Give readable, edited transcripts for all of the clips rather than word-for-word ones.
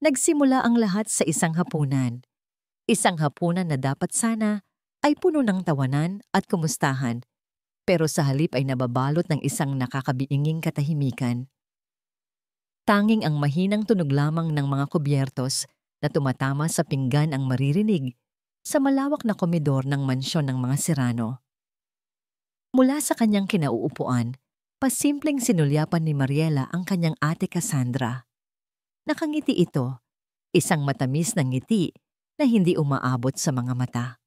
Nagsimula ang lahat sa isang hapunan. Isang hapunan na dapat sana ay puno ng tawanan at kumustahan, pero sa halip ay nababalot ng isang nakakabiinging katahimikan. Tanging ang mahinang tunog lamang ng mga kubyertos na tumatama sa pinggan ang maririnig sa malawak na komedor ng mansyon ng mga Serrano. Mula sa kanyang kinauupuan, pasimpleng sinulyapan ni Mariela ang kanyang ate Cassandra. Nakangiti ito, isang matamis na ngiti na hindi umaabot sa mga mata.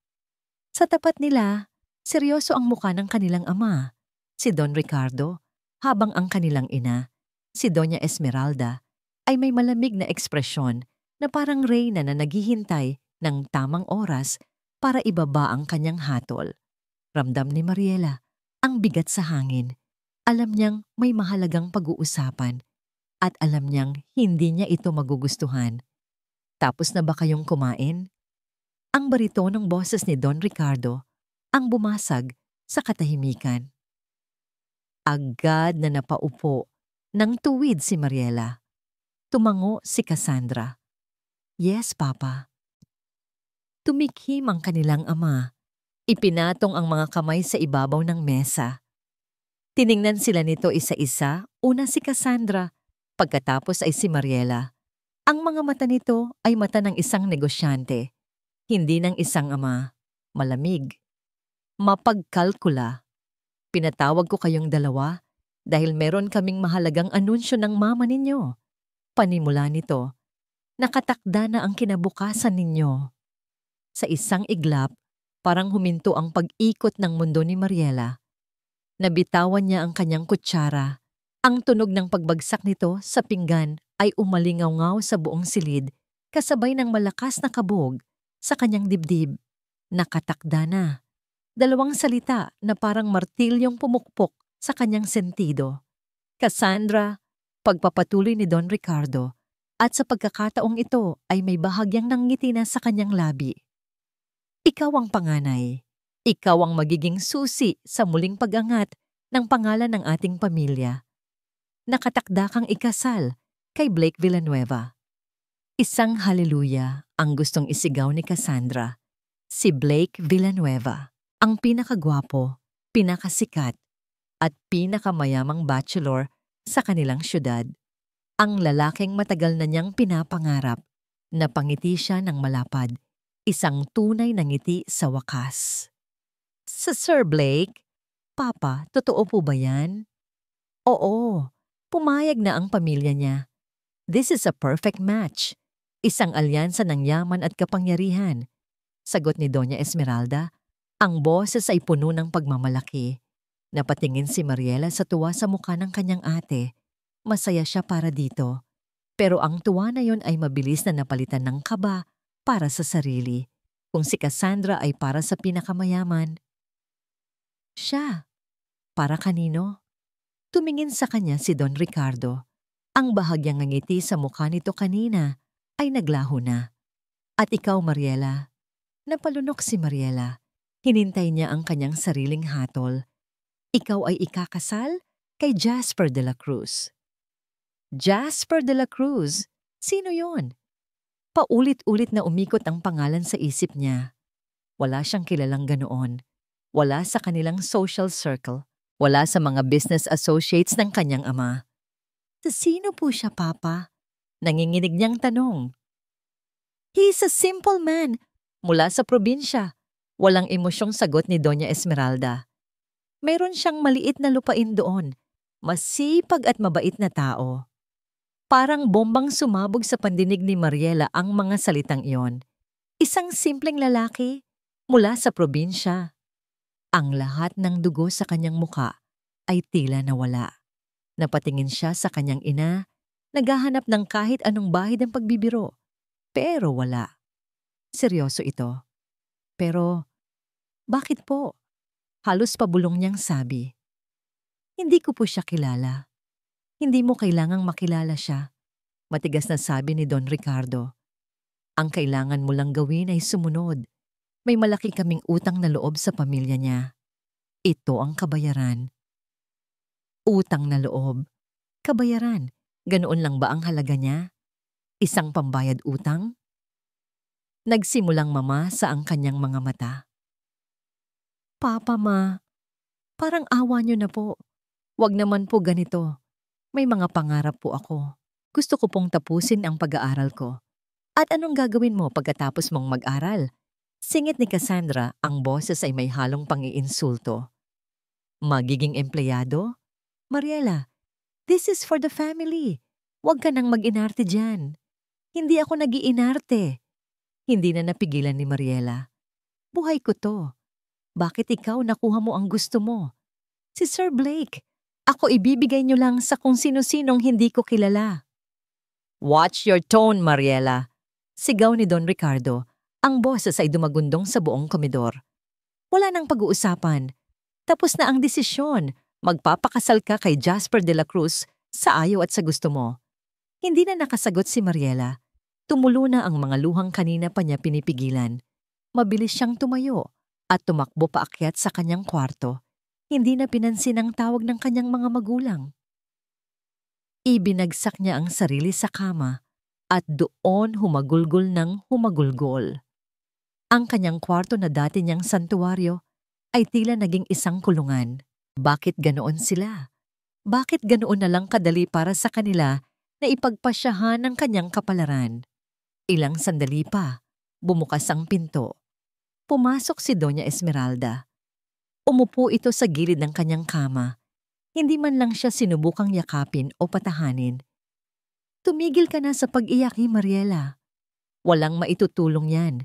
Sa tapat nila, seryoso ang muka ng kanilang ama, si Don Ricardo, habang ang kanilang ina, si Doña Esmeralda, ay may malamig na ekspresyon na parang reyna na naghihintay ng tamang oras para ibaba ang kanyang hatol. Ramdam ni Mariela ang bigat sa hangin. Alam niyang may mahalagang pag-uusapan at alam niyang hindi niya ito magugustuhan. Tapos na ba kayong kumain? Ang baritonong boses ni Don Ricardo ang bumasag sa katahimikan. Agad na napaupo ng tuwid si Mariela. Tumango si Cassandra. Yes, Papa. Tumikhim ang kanilang ama. Ipinatong ang mga kamay sa ibabaw ng mesa. Tiningnan sila nito isa-isa, una si Cassandra, pagkatapos ay si Mariela. Ang mga mata nito ay mata ng isang negosyante, hindi ng isang ama. Malamig. Mapagkalkula. Pinatawag ko kayong dalawa dahil meron kaming mahalagang anunsyo ng mama ninyo. Panimula nito, nakatakda na ang kinabukasan ninyo. Sa isang iglap, parang huminto ang pag-ikot ng mundo ni Mariela. Nabitawan niya ang kanyang kutsara. Ang tunog ng pagbagsak nito sa pinggan ay umalingaw-ngaw sa buong silid kasabay ng malakas na kabog sa kanyang dibdib. Nakatakda na. Dalawang salita na parang martilyong pumukpok sa kanyang sentido. Cassandra, pagpapatuloy ni Don Ricardo, at sa pagkakataong ito ay may bahagyang nanggiti na sa kanyang labi. Ikaw ang panganay. Ikaw ang magiging susi sa muling pag-angat ng pangalan ng ating pamilya. Nakatakda kang ikasal kay Blake Villanueva. Isang haleluya ang gustong isigaw ni Cassandra. Si Blake Villanueva, ang pinakagwapo, pinakasikat, at pinakamayamang bachelor sa kanilang syudad. Ang lalaking matagal na niyang pinapangarap. Napangiti siya ng malapad. Isang tunay na ngiti sa wakas. Sa Sir Blake, Papa, totoo po ba yan? Oo, pumayag na ang pamilya niya. This is a perfect match. Isang alyansa ng yaman at kapangyarihan. Sagot ni Doña Esmeralda. Ang boses ay puno ng pagmamalaki. Napatingin si Mariela sa tuwa sa mukha ng kanyang ate. Masaya siya para dito. Pero ang tuwa na yon ay mabilis na napalitan ng kaba para sa sarili. Kung si Cassandra ay para sa pinakamayaman. Siya. Para kanino? Tumingin sa kanya si Don Ricardo. Ang bahagyang ngiti sa mukha nito kanina ay naglaho na. At ikaw, Mariela? Napalunok si Mariela. Hinintay niya ang kanyang sariling hatol. Ikaw ay ikakasal kay Jasper de la Cruz. Jasper de la Cruz? Sino yon? Paulit-ulit na umikot ang pangalan sa isip niya. Wala siyang kilalang ganoon. Wala sa kanilang social circle. Wala sa mga business associates ng kanyang ama. Sino po siya, Papa? Nanginginig niyang tanong. He's a simple man. Mula sa probinsya. Walang emosyong sagot ni Doña Esmeralda. Mayroon siyang maliit na lupain doon. Masipag at mabait na tao. Parang bombang sumabog sa pandinig ni Mariela ang mga salitang iyon. Isang simpleng lalaki mula sa probinsya. Ang lahat ng dugo sa kanyang muka ay tila nawala. Napatingin siya sa kanyang ina, naghahanap ng kahit anong bahid ng pagbibiro. Pero wala. Seryoso ito. Pero, bakit po? Halos pabulong niyang sabi. Hindi ko po siya kilala. Hindi mo kailangang makilala siya. Matigas na sabi ni Don Ricardo. Ang kailangan mo lang gawin ay sumunod. May malaki kaming utang na loob sa pamilya niya. Ito ang kabayaran. Utang na loob. Kabayaran. Ganoon lang ba ang halaga niya? Isang pambayad utang? Nagsimulang mamasa ang kanyang mga mata. Papa, Ma, parang awa niyo na po. Wag naman po ganito. May mga pangarap po ako. Gusto ko pong tapusin ang pag-aaral ko. At anong gagawin mo pagkatapos mong mag-aral? Singit ni Cassandra, ang boses ay may halong pang-iinsulto. Magiging empleyado? Mariela, this is for the family. Huwag ka nang mag-inarte dyan. Hindi ako nag-iinarte. Hindi na napigilan ni Mariela. Buhay ko to. Bakit ikaw nakuha mo ang gusto mo? Si Sir Blake. Ako ibibigay niyo lang sa kung sino-sinong hindi ko kilala. Watch your tone, Mariela. Sigaw ni Don Ricardo. Ang boses ay dumagundong sa buong komedor. Wala nang pag-uusapan. Tapos na ang desisyon. Magpapakasal ka kay Jasper de la Cruz sa ayaw at sa gusto mo. Hindi na nakasagot si Mariela. Tumulo na ang mga luhang kanina pa niya pinipigilan. Mabilis siyang tumayo at tumakbo paakyat sa kanyang kwarto. Hindi na pinansin ang tawag ng kanyang mga magulang. Ibinagsak niya ang sarili sa kama at doon humagulgol ng humagulgol. Ang kanyang kwarto na dati niyang santuwaryo ay tila naging isang kulungan. Bakit ganoon sila? Bakit ganoon na lang kadali para sa kanila na ipagpasyahan ng kanyang kapalaran? Ilang sandali pa, bumukas ang pinto. Pumasok si Doña Esmeralda. Umupo ito sa gilid ng kanyang kama. Hindi man lang siya sinubukang yakapin o patahanin. Tumigil ka na sa pag-iyak ni Mariela. Walang maitutulong yan.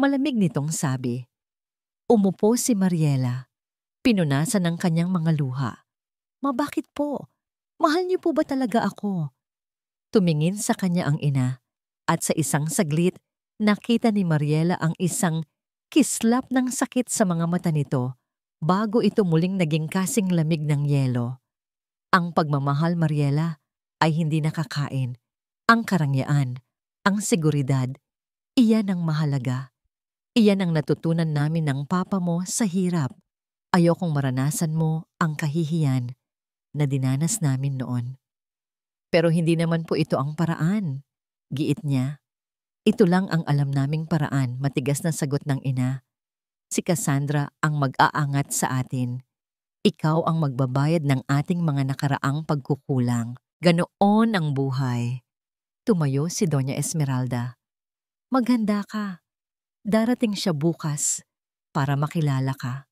Malamig nitong sabi. Umupo si Mariela. Pinunasan ng kanyang mga luha. Bakit po? Mahal niyo po ba talaga ako? Tumingin sa kanya ang ina. At sa isang saglit, nakita ni Mariela ang isang kislap ng sakit sa mga mata nito bago ito muling naging kasing lamig ng yelo. Ang pagmamahal, Mariela, ay hindi nakakain. Ang karangyaan, ang seguridad, iyan ang mahalaga. Iyan ang natutunan namin ng papa mo sa hirap. Ayokong maranasan mo ang kahihiyan na dinanas namin noon. Pero hindi naman po ito ang paraan, giit niya. Ito lang ang alam naming paraan, matigas na sagot ng ina. Si Cassandra ang mag-aangat sa atin. Ikaw ang magbabayad ng ating mga nakaraang pagkukulang. Ganoon ang buhay. Tumayo si Doña Esmeralda. Maghanda ka. Darating siya bukas para makilala ka.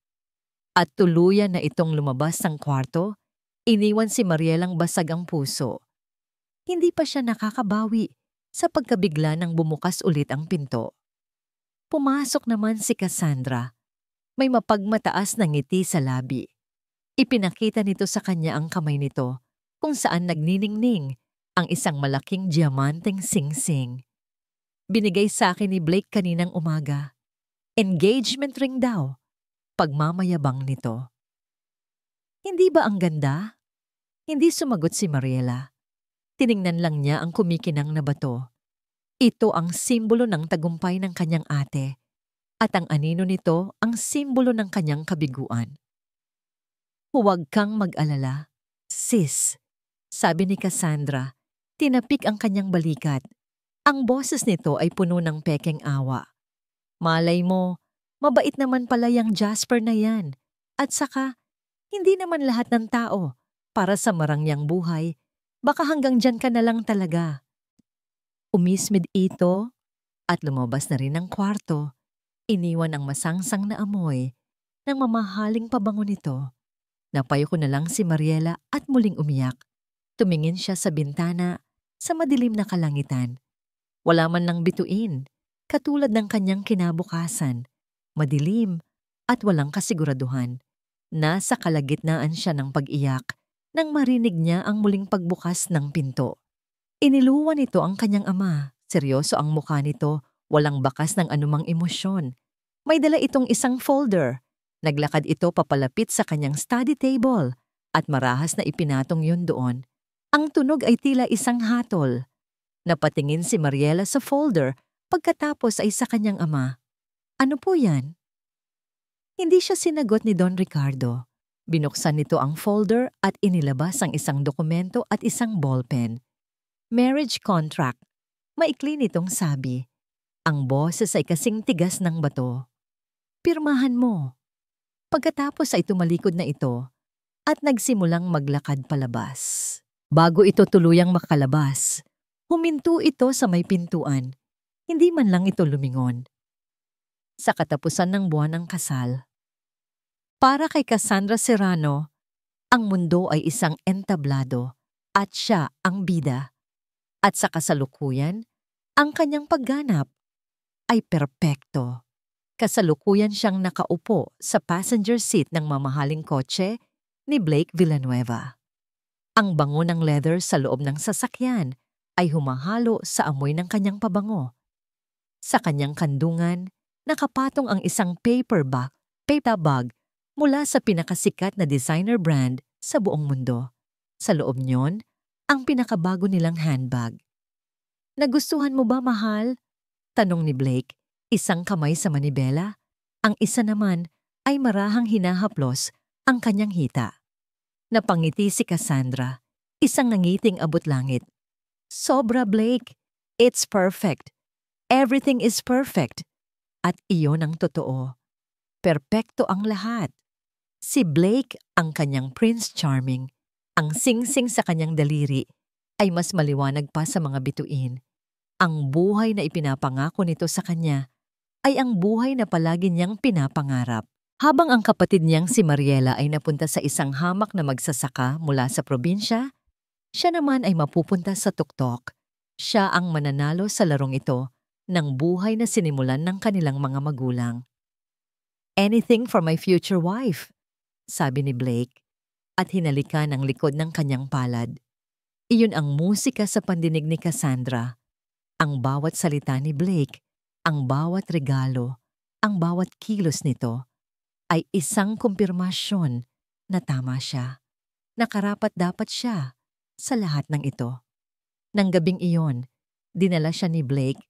At tuluyan na itong lumabas ng kwarto, iniwan si Marielang basag ang puso. Hindi pa siya nakakabawi sa pagkabigla nang bumukas ulit ang pinto. Pumasok naman si Cassandra. May mapagmataas na ngiti sa labi. Ipinakita nito sa kanya ang kamay nito kung saan nagniningning ang isang malaking diamanteng singsing. Binigay sa akin ni Blake kaninang umaga. Engagement ring daw. Pagmamayabang nito. Hindi ba ang ganda? Hindi sumagot si Mariela. Tiningnan lang niya ang kumikinang na bato. Ito ang simbolo ng tagumpay ng kanyang ate. At ang anino nito ang simbolo ng kanyang kabiguan. Huwag kang mag-alala, sis, sabi ni Cassandra. Tinapik ang kanyang balikat. Ang boses nito ay puno ng pekeng awa. Malay mo, mabait naman pala yang Jasper na yan. At saka, hindi naman lahat ng tao para sa marangyang buhay. Baka hanggang dyan ka na lang talaga. Umismid ito at lumabas na rin ng kwarto. Iniwan ang masangsang na amoy ng mamahaling pabango nito. Napayo ko na lang si Mariela at muling umiyak. Tumingin siya sa bintana sa madilim na kalangitan. Wala man lang bituin, katulad ng kanyang kinabukasan. Madilim at walang kasiguraduhan. Nasa kalagitnaan siya ng pag-iyak nang marinig niya ang muling pagbukas ng pinto. Iniluwan nito ang kanyang ama. Seryoso ang mukha nito, walang bakas ng anumang emosyon. May dala itong isang folder. Naglakad ito papalapit sa kanyang study table at marahas na ipinatong yun doon. Ang tunog ay tila isang hatol. Napatingin si Mariela sa folder pagkatapos ay sa kanyang ama. Ano po yan? Hindi siya sinagot ni Don Ricardo. Binuksan nito ang folder at inilabas ang isang dokumento at isang ballpen. Marriage contract. Maikli nitong sabi. Ang boses ay kasing tigas ng bato. Pirmahan mo. Pagkatapos ay tumalikod na ito at nagsimulang maglakad palabas. Bago ito tuluyang makalabas, huminto ito sa may pintuan. Hindi man lang ito lumingon. Sa katapusan ng buwan ng kasal, para kay Cassandra Serrano, ang mundo ay isang entablado at siya ang bida. At sa kasalukuyan, ang kanyang pagganap ay perpekto. Kasalukuyan siyang nakaupo sa passenger seat ng mamahaling kotse ni Blake Villanueva. Ang bango ng leather sa loob ng sasakyan ay humahalo sa amoy ng kanyang pabango. Sa kanyang kandungan, nakapatong ang isang paper bag mula sa pinakasikat na designer brand sa buong mundo. Sa loob niyon, ang pinakabago nilang handbag. Nagustuhan mo ba, mahal? Tanong ni Blake, isang kamay sa manibela. Ang isa naman ay marahang hinahaplos ang kanyang hita. Napangiti si Cassandra, isang nangiting abot langit. Sobra, Blake. It's perfect. Everything is perfect. At iyon ang totoo. Perpekto ang lahat. Si Blake ang kanyang Prince Charming. Ang singsing sa kanyang daliri ay mas maliwanag pa sa mga bituin. Ang buhay na ipinapangako nito sa kanya ay ang buhay na palagi niyang pinapangarap. Habang ang kapatid niyang si Mariela ay napunta sa isang hamak na magsasaka mula sa probinsya, siya naman ay mapupunta sa tuktok. Siya ang mananalo sa larong ito ng buhay na sinimulan ng kanilang mga magulang. Anything for my future wife, sabi ni Blake, at hinalikan ang likod ng kanyang palad. Iyon ang musika sa pandinig ni Cassandra. Ang bawat salita ni Blake, ang bawat regalo, ang bawat kilos nito, ay isang kumpirmasyon na tama siya. Nakarapat-dapat siya sa lahat ng ito. Nang gabing iyon, dinala siya ni Blake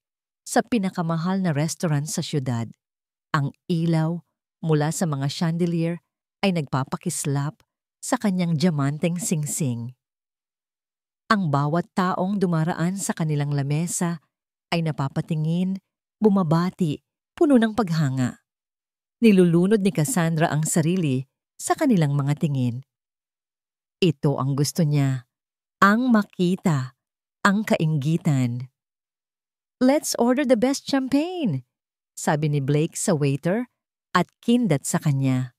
sa pinakamahal na restaurant sa syudad. Ang ilaw mula sa mga chandelier ay nagpapakislap sa kanyang diamanteng singsing. Ang bawat taong dumaraan sa kanilang lamesa ay napapatingin, bumabati, puno ng paghanga. Nilulunod ni Cassandra ang sarili sa kanilang mga tingin. Ito ang gusto niya, ang makita, ang kainggitan. Let's order the best champagne, sabi ni Blake sa waiter at kindat sa kanya.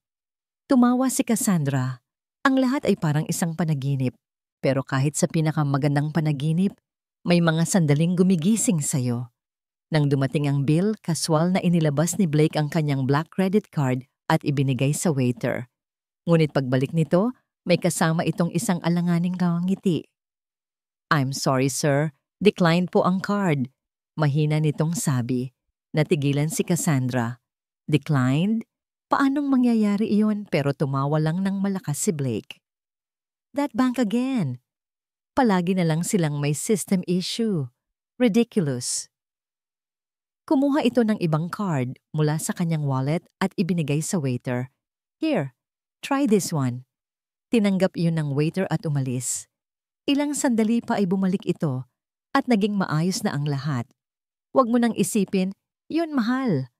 Tumawa si Cassandra. Ang lahat ay parang isang panaginip. Pero kahit sa pinakamagandang panaginip, may mga sandaling gumigising sa'yo. Nang dumating ang bill, kaswal na inilabas ni Blake ang kanyang black credit card at ibinigay sa waiter. Ngunit pagbalik nito, may kasama itong isang alanganing ngiti. I'm sorry, sir. Declined po ang card. Mahina nitong sabi. Natigilan si Cassandra. Declined? Paanong mangyayari iyon? Pero tumawa lang ng malakas si Blake. That bank again. Palagi na lang silang may system issue. Ridiculous. Kumuha ito ng ibang card mula sa kanyang wallet at ibinigay sa waiter. Here, try this one. Tinanggap iyon ng waiter at umalis. Ilang sandali pa ay bumalik ito at naging maayos na ang lahat. Huwag mo nang isipin, yun mahal.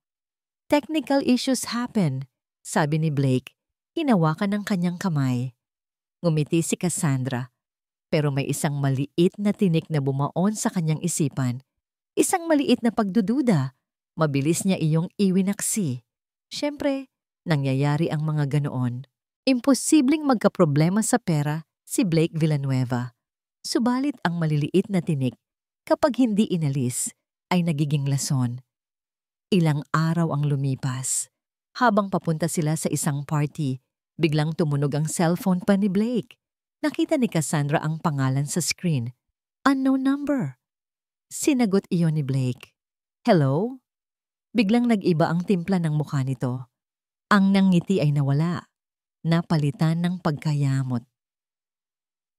Technical issues happen, sabi ni Blake, hinawakan ng kanyang kamay. Ngumiti si Cassandra, pero may isang maliit na tinik na bumaon sa kanyang isipan. Isang maliit na pagdududa. Mabilis niya iyong iwinaksi. Siyempre, nangyayari ang mga ganoon. Imposibleng magkaproblema sa pera si Blake Villanueva. Subalit ang maliliit na tinik, kapag hindi inalis, ay nagiging lason. Ilang araw ang lumipas. Habang papunta sila sa isang party, biglang tumunog ang cellphone pa ni Blake. Nakita ni Cassandra ang pangalan sa screen. Unknown number. Sinagot iyon ni Blake. Hello? Biglang nag-iba ang timpla ng mukha nito. Ang nangiti ay nawala. Napalitan ng pagkayamot.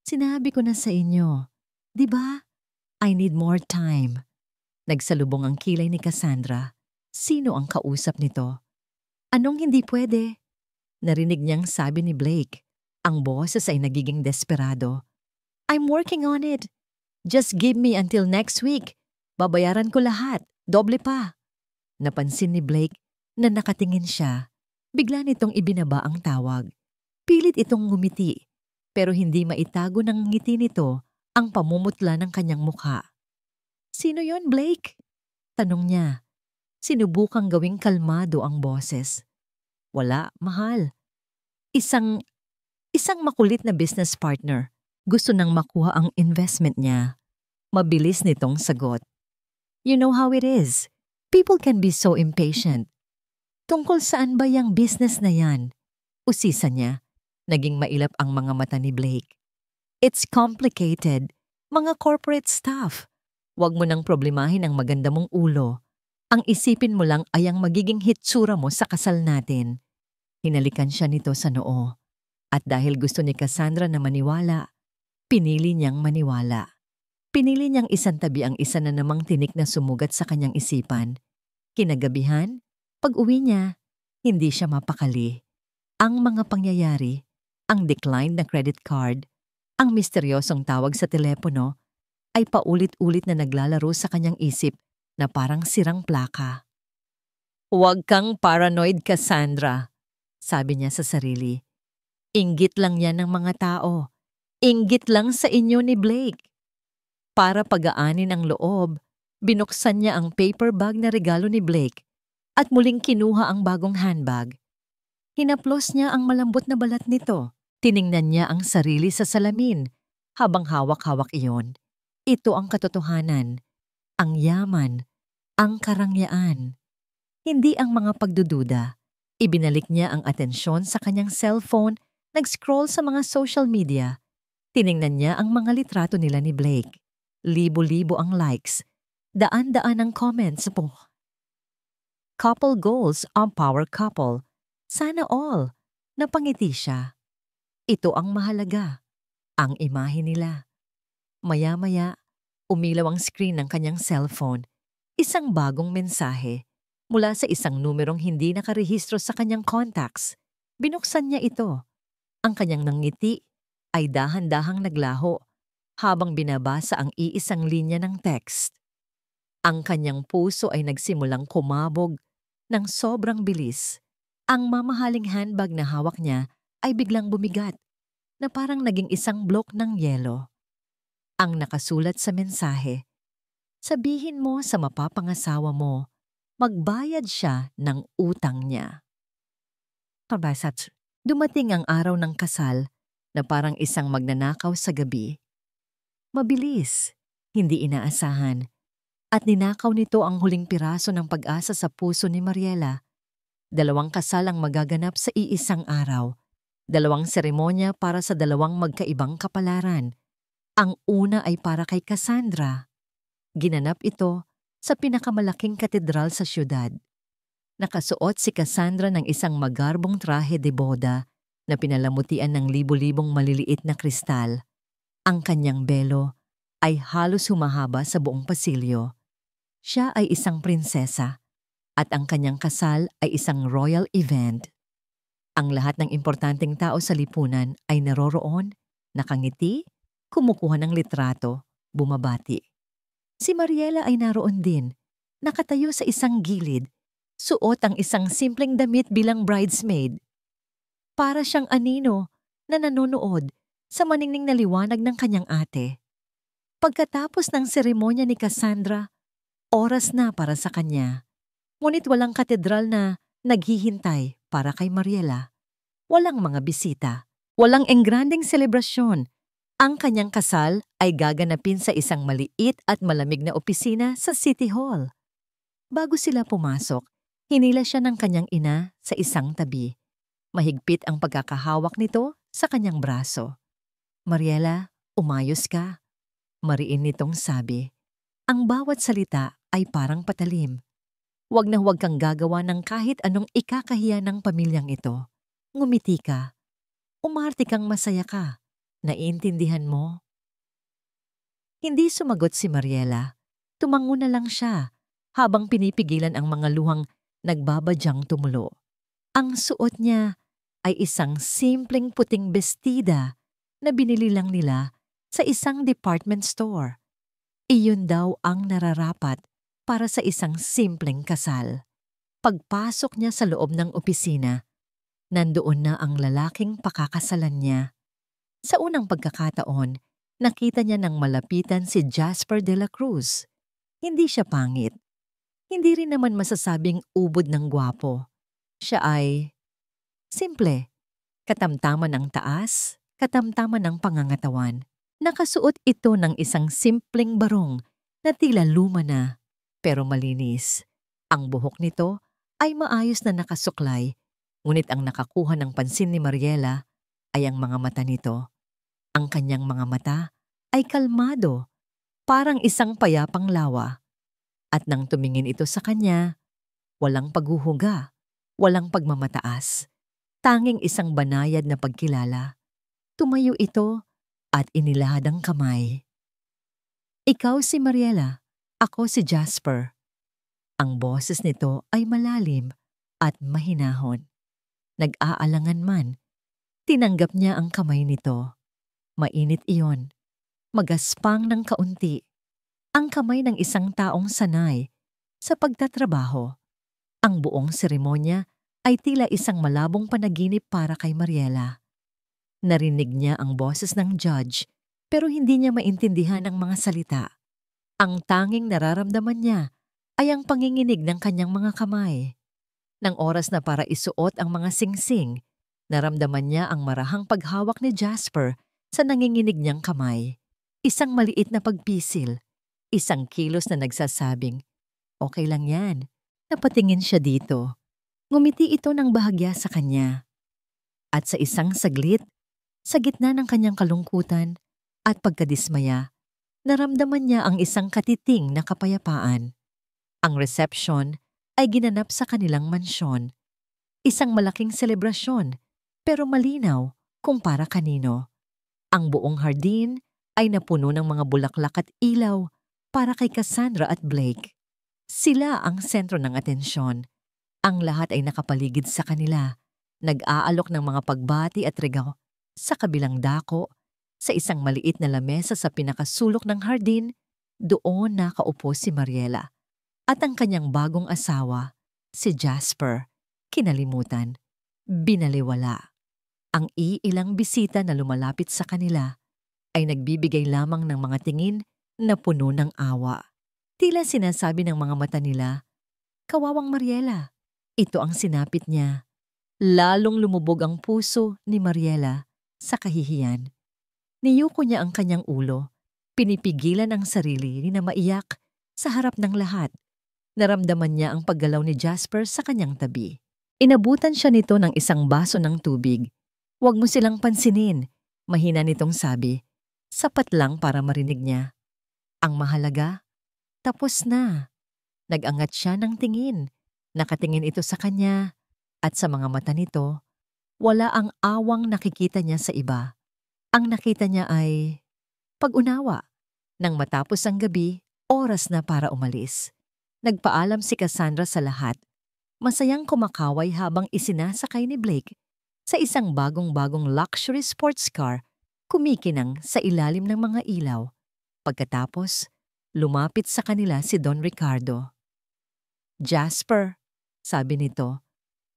Sinabi ko na sa inyo, di ba? I need more time. Nagsalubong ang kilay ni Cassandra. Sino ang kausap nito? Anong hindi pwede? Narinig niyang sabi ni Blake. Ang boses ay nagiging desperado. I'm working on it. Just give me until next week. Babayaran ko lahat, doble pa. Napansin ni Blake na nakatingin siya. Bigla nitong ibinaba ang tawag. Pilit itong ngumiti, pero hindi maitago ng ngiti nito ang pamumutla ng kanyang mukha. Sino yon, Blake? Tanong niya. Sinubukang gawing kalmado ang boses. Wala, mahal. Isang makulit na business partner. Gusto nang makuha ang investment niya. Mabilis nitong sagot. You know how it is. People can be so impatient. Tungkol saan ba yung business na yan? Usisa niya. Naging mailap ang mga mata ni Blake. It's complicated. Mga corporate stuff. Huwag mo nang problemahin ang maganda mong ulo. Ang isipin mo lang ay ang magiging hitsura mo sa kasal natin. Hinalikan siya nito sa noo. At dahil gusto ni Cassandra na maniwala, pinili niyang maniwala. Pinili niyang isantabi ang isa na namang tinik na sumugat sa kanyang isipan. Kinagabihan, pag-uwi niya, hindi siya mapakali. Ang mga pangyayari, ang declined na credit card, ang misteryosong tawag sa telepono, ay paulit-ulit na naglalaro sa kanyang isip na parang sirang plaka. Huwag kang paranoid, Cassandra, sabi niya sa sarili. Inggit lang yan ng mga tao. Inggit lang sa inyo ni Blake. Para pagaanin ang loob, binuksan niya ang paper bag na regalo ni Blake at muling kinuha ang bagong handbag. Hinaplos niya ang malambot na balat nito. Tiningnan niya ang sarili sa salamin habang hawak-hawak iyon. Ito ang katotohanan, ang yaman, ang karangyaan. Hindi ang mga pagdududa. Ibinalik niya ang atensyon sa kanyang cellphone, nag-scroll sa mga social media. Tiningnan niya ang mga litrato nila ni Blake. Libo-libo ang likes, daan-daan ang comments po. Couple goals ang power couple. Sana all. Napangiti siya. Ito ang mahalaga. Ang imahe nila. Maya-maya, umilaw ang screen ng kanyang cellphone. Isang bagong mensahe mula sa isang numerong hindi nakarehistro sa kanyang contacts. Binuksan niya ito. Ang kanyang nangiti ay dahan-dahang naglaho habang binabasa ang iisang linya ng text. Ang kanyang puso ay nagsimulang kumabog ng sobrang bilis. Ang mamahaling handbag na hawak niya ay biglang bumigat na parang naging isang blok ng yelo. Ang nakasulat sa mensahe, sabihin mo sa mapapangasawa mo, magbayad siya ng utang niya. Kabasat, dumating ang araw ng kasal na parang isang magnanakaw sa gabi. Mabilis, hindi inaasahan, at ninakaw nito ang huling piraso ng pag-asa sa puso ni Mariela. 2 kasal ang magaganap sa iisang araw. 2 seremonya para sa 2 magkaibang kapalaran. Ang una ay para kay Cassandra. Ginanap ito sa pinakamalaking katedral sa siyudad. Nakasuot si Cassandra ng isang magarbong trahe de boda na pinalamutian ng libo-libong maliliit na kristal. Ang kanyang belo ay halos humahaba sa buong pasilyo. Siya ay isang prinsesa at ang kanyang kasal ay isang royal event. Ang lahat ng importanteng tao sa lipunan ay naroroon, nakangiti, kumukuha ng litrato, bumabati. Si Mariela ay naroon din, nakatayo sa isang gilid, suot ang isang simpleng damit bilang bridesmaid. Para siyang anino na nanonood sa maningning na liwanag ng kanyang ate. Pagkatapos ng seremonya ni Cassandra, oras na para sa kanya. Ngunit walang katedral na naghihintay para kay Mariela. Walang mga bisita, walang engranding selebrasyon. Ang kanyang kasal ay gaganapin sa isang maliit at malamig na opisina sa City Hall. Bago sila pumasok, hinila siya ng kanyang ina sa isang tabi. Mahigpit ang pagkakahawak nito sa kanyang braso. Mariela, umayos ka. Mariin nitong sabi. Ang bawat salita ay parang patalim. Huwag na huwag kang gagawa ng kahit anong ikakahiya ng pamilyang ito. Ngumiti ka. Umarte kang masaya ka. Naiintindihan mo? Hindi sumagot si Mariela. Tumango na lang siya habang pinipigilan ang mga luhang nagbabadyang tumulo. Ang suot niya ay isang simpleng puting bestida na binili lang nila sa isang department store. Iyon daw ang nararapat para sa isang simpleng kasal. Pagpasok niya sa loob ng opisina, nandoon na ang lalaking pakakasalan niya. Sa unang pagkakataon, nakita niya nang malapitan si Jasper de la Cruz. Hindi siya pangit. Hindi rin naman masasabing ubod ng gwapo. Siya ay simple, katamtaman ng taas, katamtaman ng pangangatawan. Nakasuot ito ng isang simpleng barong na tila luma na, pero malinis. Ang buhok nito ay maayos na nakasuklay, ngunit ang nakakuha ng pansin ni Mariela ay ang mga mata nito. Ang kanyang mga mata ay kalmado, parang isang payapang lawa. At nang tumingin ito sa kanya, walang paghuhuga, walang pagmamataas, tanging isang banayad na pagkilala. Tumayo ito at inilahad ang kamay. Ikaw si Mariela, ako si Jasper. Ang boses nito ay malalim at mahinahon. Nag-aalangan man, tinanggap niya ang kamay nito. Mainit iyon, magaspang ng kaunti. Ang kamay ng isang taong sanay sa pagtatrabaho. Ang buong seremonya ay tila isang malabong panaginip para kay Mariela. Narinig niya ang boses ng judge pero hindi niya maintindihan ang mga salita. Ang tanging nararamdaman niya ay ang panginginig ng kanyang mga kamay. Nang oras na para isuot ang mga singsing, naramdaman niya ang marahang paghawak ni Jasper sa nanginginig niyang kamay. Isang maliit na pagpisil. Isang kilos na nagsasabing, okay lang yan. Napatingin siya dito. Ngumiti ito ng bahagya sa kanya. At sa isang saglit, sa gitna ng kanyang kalungkutan at pagkadismaya, naramdaman niya ang isang katiting na kapayapaan. Ang reception ay ginanap sa kanilang mansyon. Isang malaking selebrasyon, pero malinaw kung para kanino. Ang buong hardin ay napuno ng mga bulaklak at ilaw para kay Cassandra at Blake. Sila ang sentro ng atensyon. Ang lahat ay nakapaligid sa kanila, nag-aalok ng mga pagbati at regalo. Sa kabilang dako, sa isang maliit na lamesa sa pinakasulok ng hardin, doon nakaupo si Mariela. At ang kanyang bagong asawa, si Jasper, kinalimutan, binaliwala. Ang iilang bisita na lumalapit sa kanila ay nagbibigay lamang ng mga tingin na puno ng awa. Tila sinasabi ng mga mata nila, "Kawawang Mariela." Ito ang sinapit niya. Lalong lumubog ang puso ni Mariela sa kahihiyan. Niyuko niya ang kanyang ulo, pinipigilan ang sarili na maiyak sa harap ng lahat. Naramdaman niya ang paggalaw ni Jasper sa kanyang tabi. Inabutan siya nito ng isang baso ng tubig. "Huwag mo silang pansinin," mahina nitong sabi. Sapat lang para marinig niya. Ang mahalaga, tapos na. Nag-angat siya ng tingin. Nakatingin ito sa kanya at sa mga mata nito, wala ang awang nakikita niya sa iba. Ang nakita niya ay pag-unawa. Nang matapos ang gabi, oras na para umalis. Nagpaalam si Cassandra sa lahat. Masayang kumakaway habang isinasakay ni Blake sa isang bagong-bagong luxury sports car, kumikinang sa ilalim ng mga ilaw. Pagkatapos, lumapit sa kanila si Don Ricardo. "Jasper," sabi nito,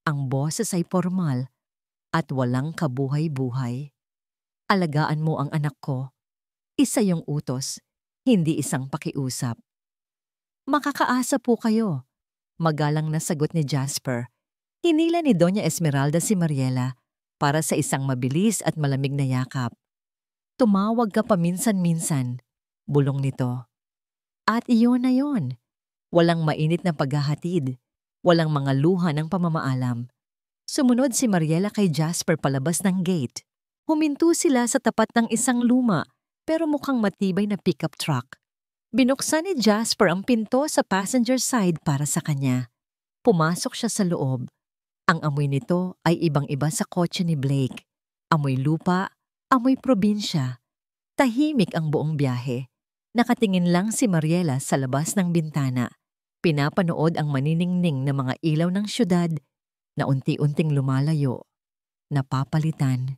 ang boses ay formal at walang kabuhay-buhay. "Alagaan mo ang anak ko. Isa yung utos, hindi isang pakiusap." "Makakaasa po kayo," magalang na sagot ni Jasper. Hinila ni Doña Esmeralda si Mariela para sa isang mabilis at malamig na yakap. "Tumawag ka paminsan-minsan," bulong nito. At iyon na yon. Walang mainit na paghahatid, walang mga luha ng pamamaalam. Sumunod si Mariela kay Jasper palabas ng gate. Huminto sila sa tapat ng isang luma pero mukhang matibay na pickup truck. Binuksan ni Jasper ang pinto sa passenger side para sa kanya. Pumasok siya sa loob. Ang amoy nito ay ibang-iba sa kotse ni Blake. Amoy lupa, amoy probinsya. Tahimik ang buong biyahe. Nakatingin lang si Mariela sa labas ng bintana. Pinapanood ang maniningning na mga ilaw ng syudad na unti-unting lumalayo, napapalitan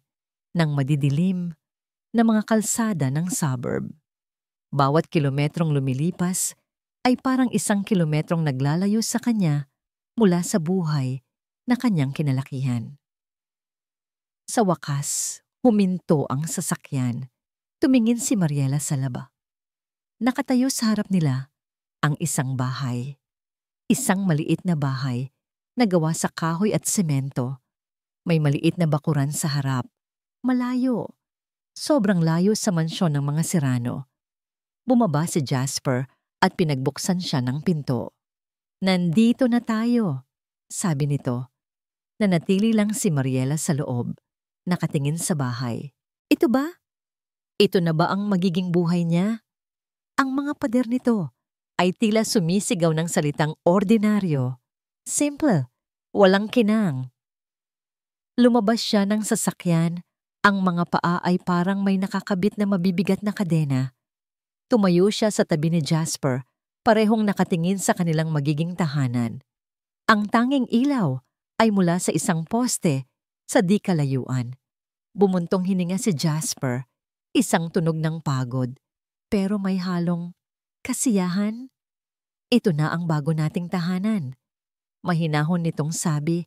ng madidilim na mga kalsada ng suburb. Bawat kilometrong lumilipas ay parang 1 kilometrong naglalayo sa kanya mula sa buhay na kanyang kinalakihan. Sa wakas, huminto ang sasakyan. Tumingin si Mariela sa laba. Nakatayo sa harap nila ang isang bahay. Isang maliit na bahay na gawa sa kahoy at semento. May maliit na bakuran sa harap. Malayo. Sobrang layo sa mansyon ng mga Serrano. Bumaba si Jasper at pinagbuksan siya ng pinto. "Nandito na tayo," sabi nito. Nanatili lang si Mariela sa loob, nakatingin sa bahay. Ito ba? Ito na ba ang magiging buhay niya? Ang mga pader nito ay tila sumisigaw ng salitang ordinaryo. Simple, walang kinang. Lumabas siya ng sasakyan, ang mga paa ay parang may nakakabit na mabibigat na kadena. Tumayo siya sa tabi ni Jasper, parehong nakatingin sa kanilang magiging tahanan. Ang tanging ilaw ay mula sa isang poste sa di kalayuan. Bumuntong hininga si Jasper, isang tunog ng pagod, pero may halong kasiyahan. Ito na ang bago nating tahanan. Mahinahon nitong sabi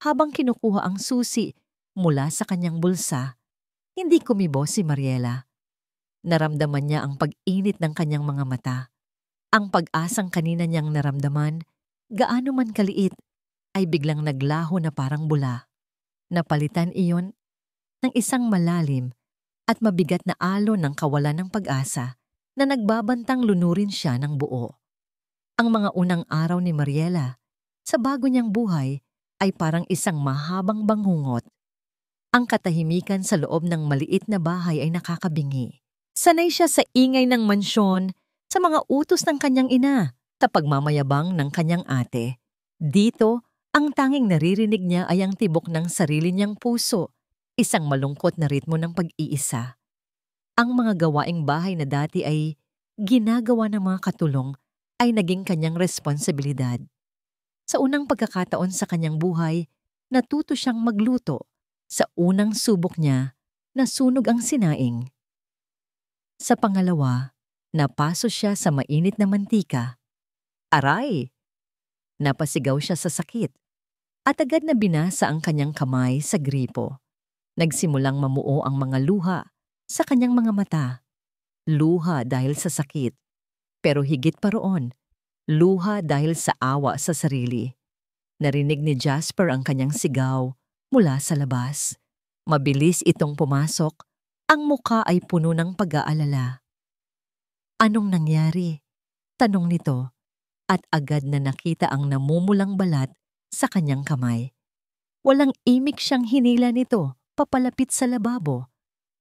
habang kinukuha ang susi mula sa kanyang bulsa. Hindi kumibo si Mariela. Naramdaman niya ang pag-init ng kanyang mga mata. Ang pag-asang kanina niyang naramdaman, gaano man kaliit, ay biglang naglaho na parang bula. Napalitan iyon ng isang malalim at mabigat na alon ng kawalan ng pag-asa na nagbabantang lunurin siya ng buo. Ang mga unang araw ni Mariela sa bago niyang buhay ay parang isang mahabang bangungot. Ang katahimikan sa loob ng maliit na bahay ay nakakabingi. Sanay siya sa ingay ng mansyon, sa mga utos ng kanyang ina, sa pagmamayabang ng kanyang ate. Dito, ang tanging naririnig niya ay ang tibok ng sarili niyang puso, isang malungkot na ritmo ng pag-iisa. Ang mga gawaing bahay na dati ay ginagawa ng mga katulong ay naging kanyang responsibilidad. Sa unang pagkakataon sa kanyang buhay, natuto siyang magluto. Sa unang subok niya, nasunog ang sinaing. Sa pangalawa, napaso siya sa mainit na mantika. Aray! Napasigaw siya sa sakit at agad na binasa ang kanyang kamay sa gripo. Nagsimulang mamuo ang mga luha sa kanyang mga mata. Luha dahil sa sakit, pero higit pa roon, luha dahil sa awa sa sarili. Narinig ni Jasper ang kanyang sigaw mula sa labas. Mabilis itong pumasok. Ang muka ay puno ng pag-aalala. "Anong nangyari?" tanong nito, at agad na nakita ang namumulang balat sa kanyang kamay. Walang imik siyang hinila nito papalapit sa lababo,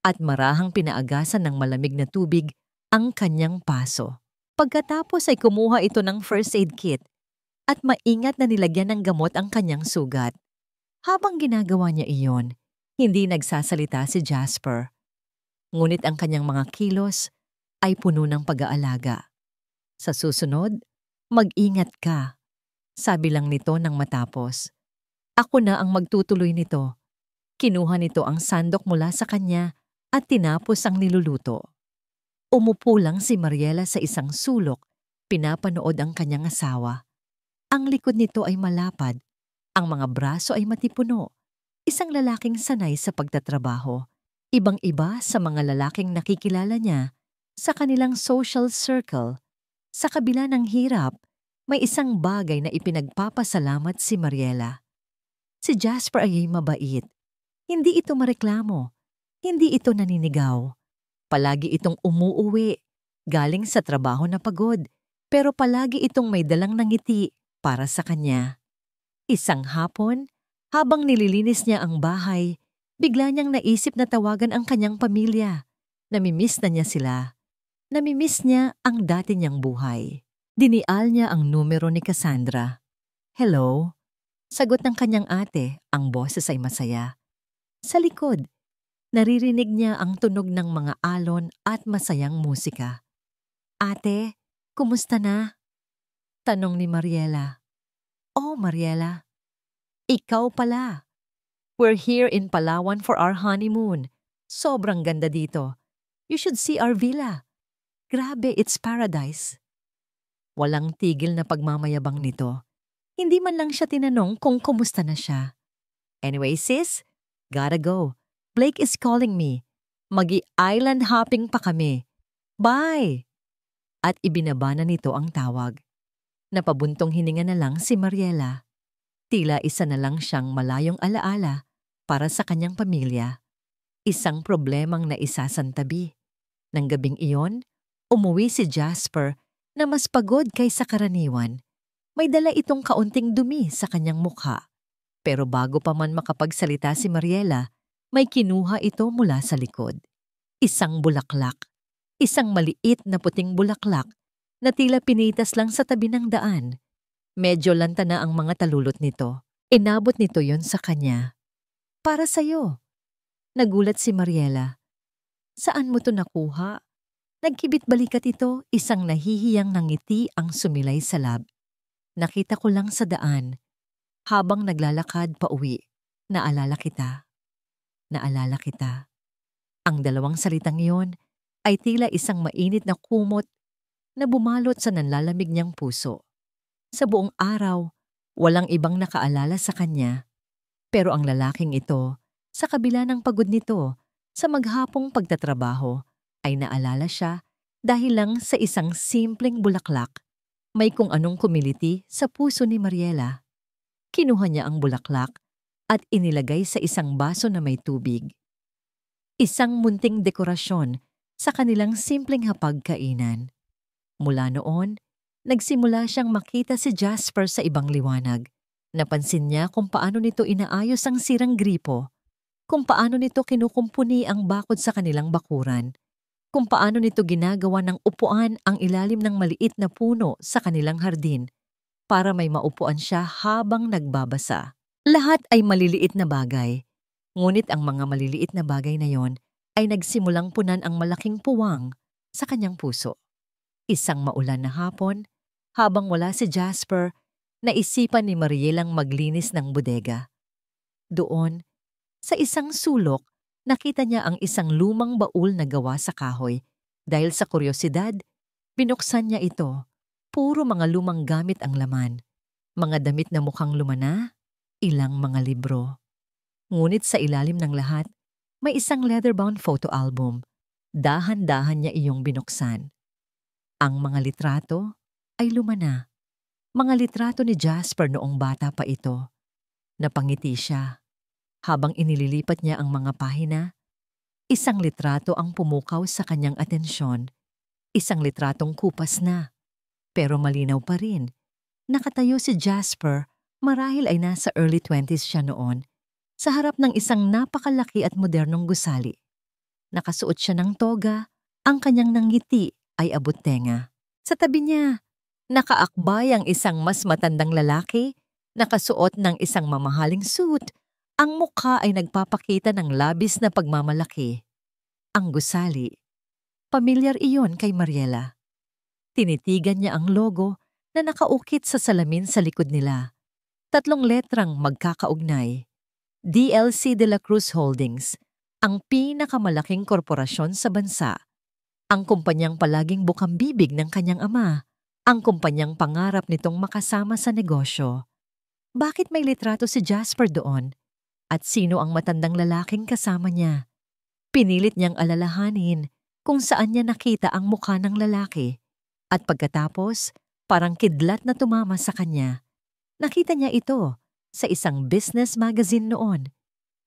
at marahang pinaagasan ng malamig na tubig ang kanyang paso. Pagkatapos ay kumuha ito ng first aid kit at maingat na nilagyan ng gamot ang kanyang sugat. Habang ginagawa niya iyon, hindi nagsasalita si Jasper. Ngunit ang kanyang mga kilos ay puno ng pag-aalaga. "Sa susunod, mag-ingat ka," sabi lang nito nang matapos. "Ako na ang magtutuloy nito." Kinuha nito ang sandok mula sa kanya at tinapos ang niluluto. Umupo lang si Mariela sa isang sulok, pinapanood ang kanyang asawa. Ang likod nito ay malapad, ang mga braso ay matipuno. Isang lalaking sanay sa pagtatrabaho. Ibang-iba sa mga lalaking nakikilala niya sa kanilang social circle. Sa kabila ng hirap, may isang bagay na ipinagpapasalamat si Mariela. Si Jasper ay mabait. Hindi ito mareklamo. Hindi ito naninigaw. Palagi itong umuuwi, galing sa trabaho na pagod, pero palagi itong may dalang ngiti para sa kanya. Isang hapon, habang nililinis niya ang bahay, bigla niyang naisip na tawagan ang kanyang pamilya. Namimiss na niya sila. Namimiss niya ang dati niyang buhay. Dinial niya ang numero ni Cassandra. "Hello?" Sagot ng kanyang ate, ang boses ay masaya. Sa likod, naririnig niya ang tunog ng mga alon at masayang musika. "Ate, kumusta na?" tanong ni Mariela. "Oh, Mariela, ikaw pala. We're here in Palawan for our honeymoon. Sobrang ganda dito. You should see our villa. Grabe, it's paradise. Walang tigil na pagmamayabang nito. Hindi man lang siya tinanong kung kumusta na siya. Anyway sis, gotta go. Blake is calling me. Magi-island hopping pa kami. Bye! At ibinaba na nito ang tawag. Napabuntong hininga na lang si Mariela. Tila isa na lang siyang malayong alaala para sa kanyang pamilya. Isang problemang naisasantabi. Nang gabing iyon, umuwi si Jasper na mas pagod kaysa karaniwan. May dala itong kaunting dumi sa kanyang mukha. Pero bago pa man makapagsalita si Mariela, may kinuha ito mula sa likod. Isang bulaklak. Isang maliit na puting bulaklak na tila pinitas lang sa tabi ng daan. Medyo lanta na ang mga talulot nito. Inabot nito yon sa kanya. Para sa'yo. Nagulat si Mariela. Saan mo to nakuha? Nagkibit-balikat ito, isang nahihiyang ngiti ang sumilay sa lab. Nakita ko lang sa daan. Habang naglalakad pa uwi, naalala kita. Naalala kita. Ang dalawang salitang iyon ay tila isang mainit na kumot na bumalot sa nanlalamig niyang puso. Sa buong araw, walang ibang nakaalala sa kanya. Pero ang lalaking ito, sa kabila ng pagod nito, sa maghapong pagtatrabaho, ay naalala siya dahil lang sa isang simpleng bulaklak. May kung anong kumiliti sa puso ni Mariela. Kinuha niya ang bulaklak at inilagay sa isang baso na may tubig. Isang munting dekorasyon sa kanilang simpleng hapagkainan. Mula noon, nagsimula siyang makita si Jasper sa ibang liwanag. Napansin niya kung paano nito inaayos ang sirang gripo, kung paano nito kinukumpuni ang bakod sa kanilang bakuran, kung paano nito ginagawa ng upuan ang ilalim ng maliit na puno sa kanilang hardin para may maupuan siya habang nagbabasa. Lahat ay maliliit na bagay, ngunit ang mga maliliit na bagay na yon ay nagsimulang punan ang malaking puwang sa kanyang puso. Isang maulan na hapon, habang wala si Jasper, naisipan ni Marielang maglinis ng bodega. Doon, sa isang sulok, nakita niya ang isang lumang baul na gawa sa kahoy. Dahil sa kuryosidad, binuksan niya ito. Puro mga lumang gamit ang laman. Mga damit na mukhang lumana, ilang mga libro. Ngunit sa ilalim ng lahat, may isang leather-bound photo album. Dahan-dahan niya iyong binuksan. Ang mga litrato ay lumana. Mga litrato ni Jasper noong bata pa ito. Napangiti siya. Habang inililipat niya ang mga pahina, isang litrato ang pumukaw sa kanyang atensyon. Isang litratong kupas na. Pero malinaw pa rin. Nakatayo si Jasper, marahil ay nasa early 20s siya noon, sa harap ng isang napakalaki at modernong gusali. Nakasuot siya ng toga, ang kanyang nanggiti ay abot tenga. Sa tabi niya, nakaakbay ang isang mas matandang lalaki, nakasuot ng isang mamahaling suit. Ang mukha ay nagpapakita ng labis na pagmamalaki. Ang gusali. Pamilyar iyon kay Mariela. Tinitigan niya ang logo na nakaukit sa salamin sa likod nila. 3 letrang magkakaugnay. DLC De La Cruz Holdings, ang pinakamalaking korporasyon sa bansa. Ang kumpanyang palaging bukang-bibig ng kanyang ama. Ang kumpanyang pangarap nitong makasama sa negosyo. Bakit may litrato si Jasper doon? At sino ang matandang lalaking kasama niya? Pinilit niyang alalahanin kung saan niya nakita ang mukha ng lalaki. At pagkatapos, parang kidlat na tumama sa kanya. Nakita niya ito sa isang business magazine noon.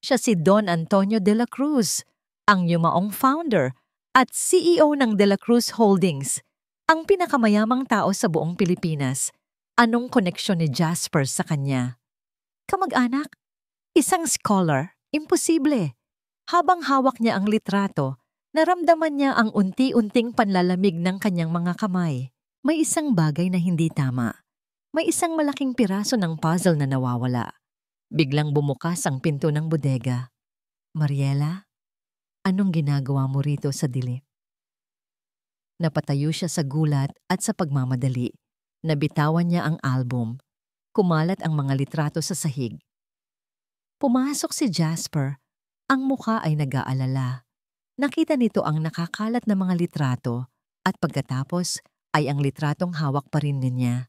Siya si Don Antonio De La Cruz, ang yumaong founder at CEO ng De La Cruz Holdings, ang pinakamayamang tao sa buong Pilipinas. Anong koneksyon ni Jasper sa kanya? Kamag-anak? Isang scholar? Imposible. Habang hawak niya ang litrato, naramdaman niya ang unti-unting panlalamig ng kanyang mga kamay. May isang bagay na hindi tama. May isang malaking piraso ng puzzle na nawawala. Biglang bumukas ang pinto ng bodega. Mariela, anong ginagawa mo rito sa dilim? Napatayo siya sa gulat at sa pagmamadali. Nabitawan niya ang album. Kumalat ang mga litrato sa sahig. Pumasok si Jasper. Ang mukha ay nag-aalala. Nakita nito ang nakakalat na mga litrato At pagkatapos ay ang litratong hawak pa rin niya.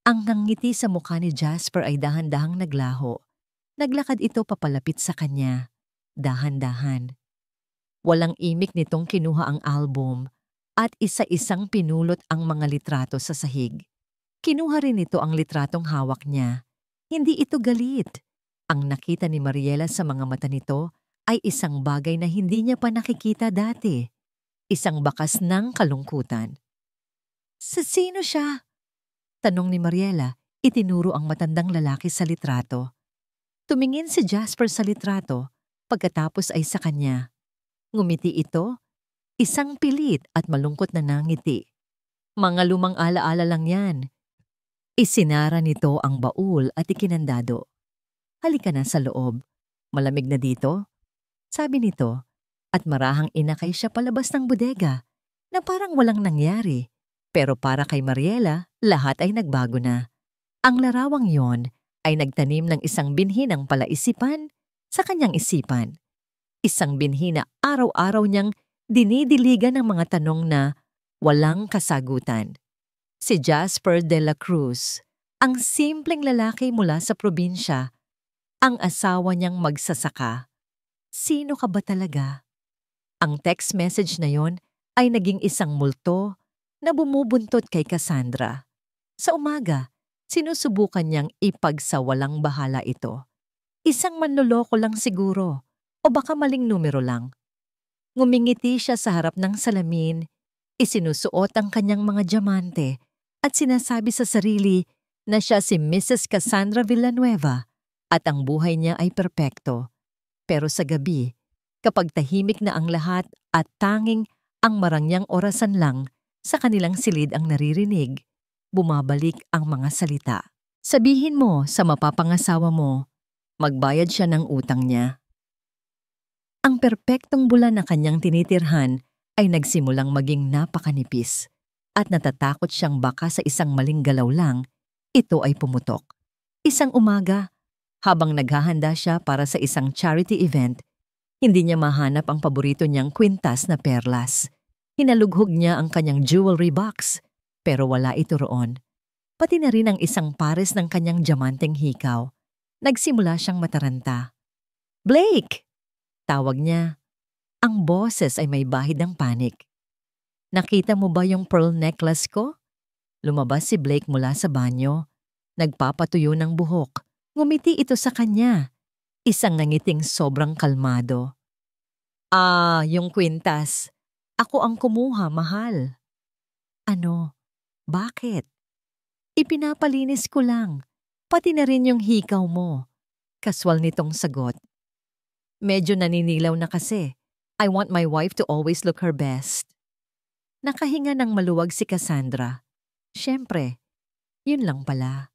Ang ngiti sa mukha ni Jasper ay dahan-dahang naglaho. Naglakad ito papalapit sa kanya, dahan-dahan. Walang imik nitong kinuha ang album at isa-isang pinulot ang mga litrato sa sahig. Kinuha rin ito ang litratong hawak niya. Hindi ito galit. Ang nakita ni Mariela sa mga mata nito ay isang bagay na hindi niya pa nakikita dati. Isang bakas ng kalungkutan. Sa sino siya? Tanong ni Mariela, itinuro ang matandang lalaki sa litrato. Tumingin si Jasper sa litrato, pagkatapos ay sa kanya. Ngumiti ito, isang pilit at malungkot na nangiti. Mga lumang alaala lang yan. Isinara nito ang baul at ikinandado. Halika na sa loob. Malamig na dito? Sabi nito, at marahang inakay siya palabas ng bodega na parang walang nangyari. Pero para kay Mariela, lahat ay nagbago na. Ang larawang yon ay nagtanim ng isang binhi ng palaisipan sa kanyang isipan. Isang binhi na araw-araw niyang dinidiligan ng mga tanong na walang kasagutan. Si Jasper de la Cruz, ang simpleng lalaki mula sa probinsya, ang asawa niyang magsasaka. Sino ka ba talaga? Ang text message na yon ay naging isang multo na bumubuntot kay Cassandra. Sa umaga, sinusubukan niyang ipagsawalang bahala ito. Isang manloloko lang siguro, o baka maling numero lang. Ngumingiti siya sa harap ng salamin, isinusuot ang kanyang mga diamante at sinasabi sa sarili na siya si Mrs. Cassandra Villanueva at ang buhay niya ay perpekto. Pero sa gabi, kapag tahimik na ang lahat at tanging ang marangyang orasan lang sa kanilang silid ang naririnig, bumabalik ang mga salita. Sabihin mo sa mapapangasawa mo, magbayad siya ng utang niya. Ang perpektong bulan na kanyang tinitirhan ay nagsimulang maging napakanipis at natatakot siyang baka sa isang maling galaw lang, ito ay pumutok. Isang umaga, habang naghahanda siya para sa isang charity event, hindi niya mahanap ang paborito niyang kwintas na perlas. Hinalughog niya ang kanyang jewelry box, pero wala ito roon. Pati na rin ang isang pares ng kanyang diamanteng hikaw. Nagsimula siyang mataranta. Blake! Tawag niya. Ang boses ay may bahid ng panik. Nakita mo ba yung pearl necklace ko? Lumabas si Blake mula sa banyo. Nagpapatuyo ng buhok. Ngumiti ito sa kanya. Isang nangiting sobrang kalmado. Yung kwintas. Ako ang kumuha, mahal. Ano? Bakit? Ipinapalinis ko lang. Pati na rin yung hikaw mo. Kaswal nitong sagot. Medyo naninilaw na kasi. I want my wife to always look her best. Nakahinga ng maluwag si Cassandra. Siyempre, yun lang pala.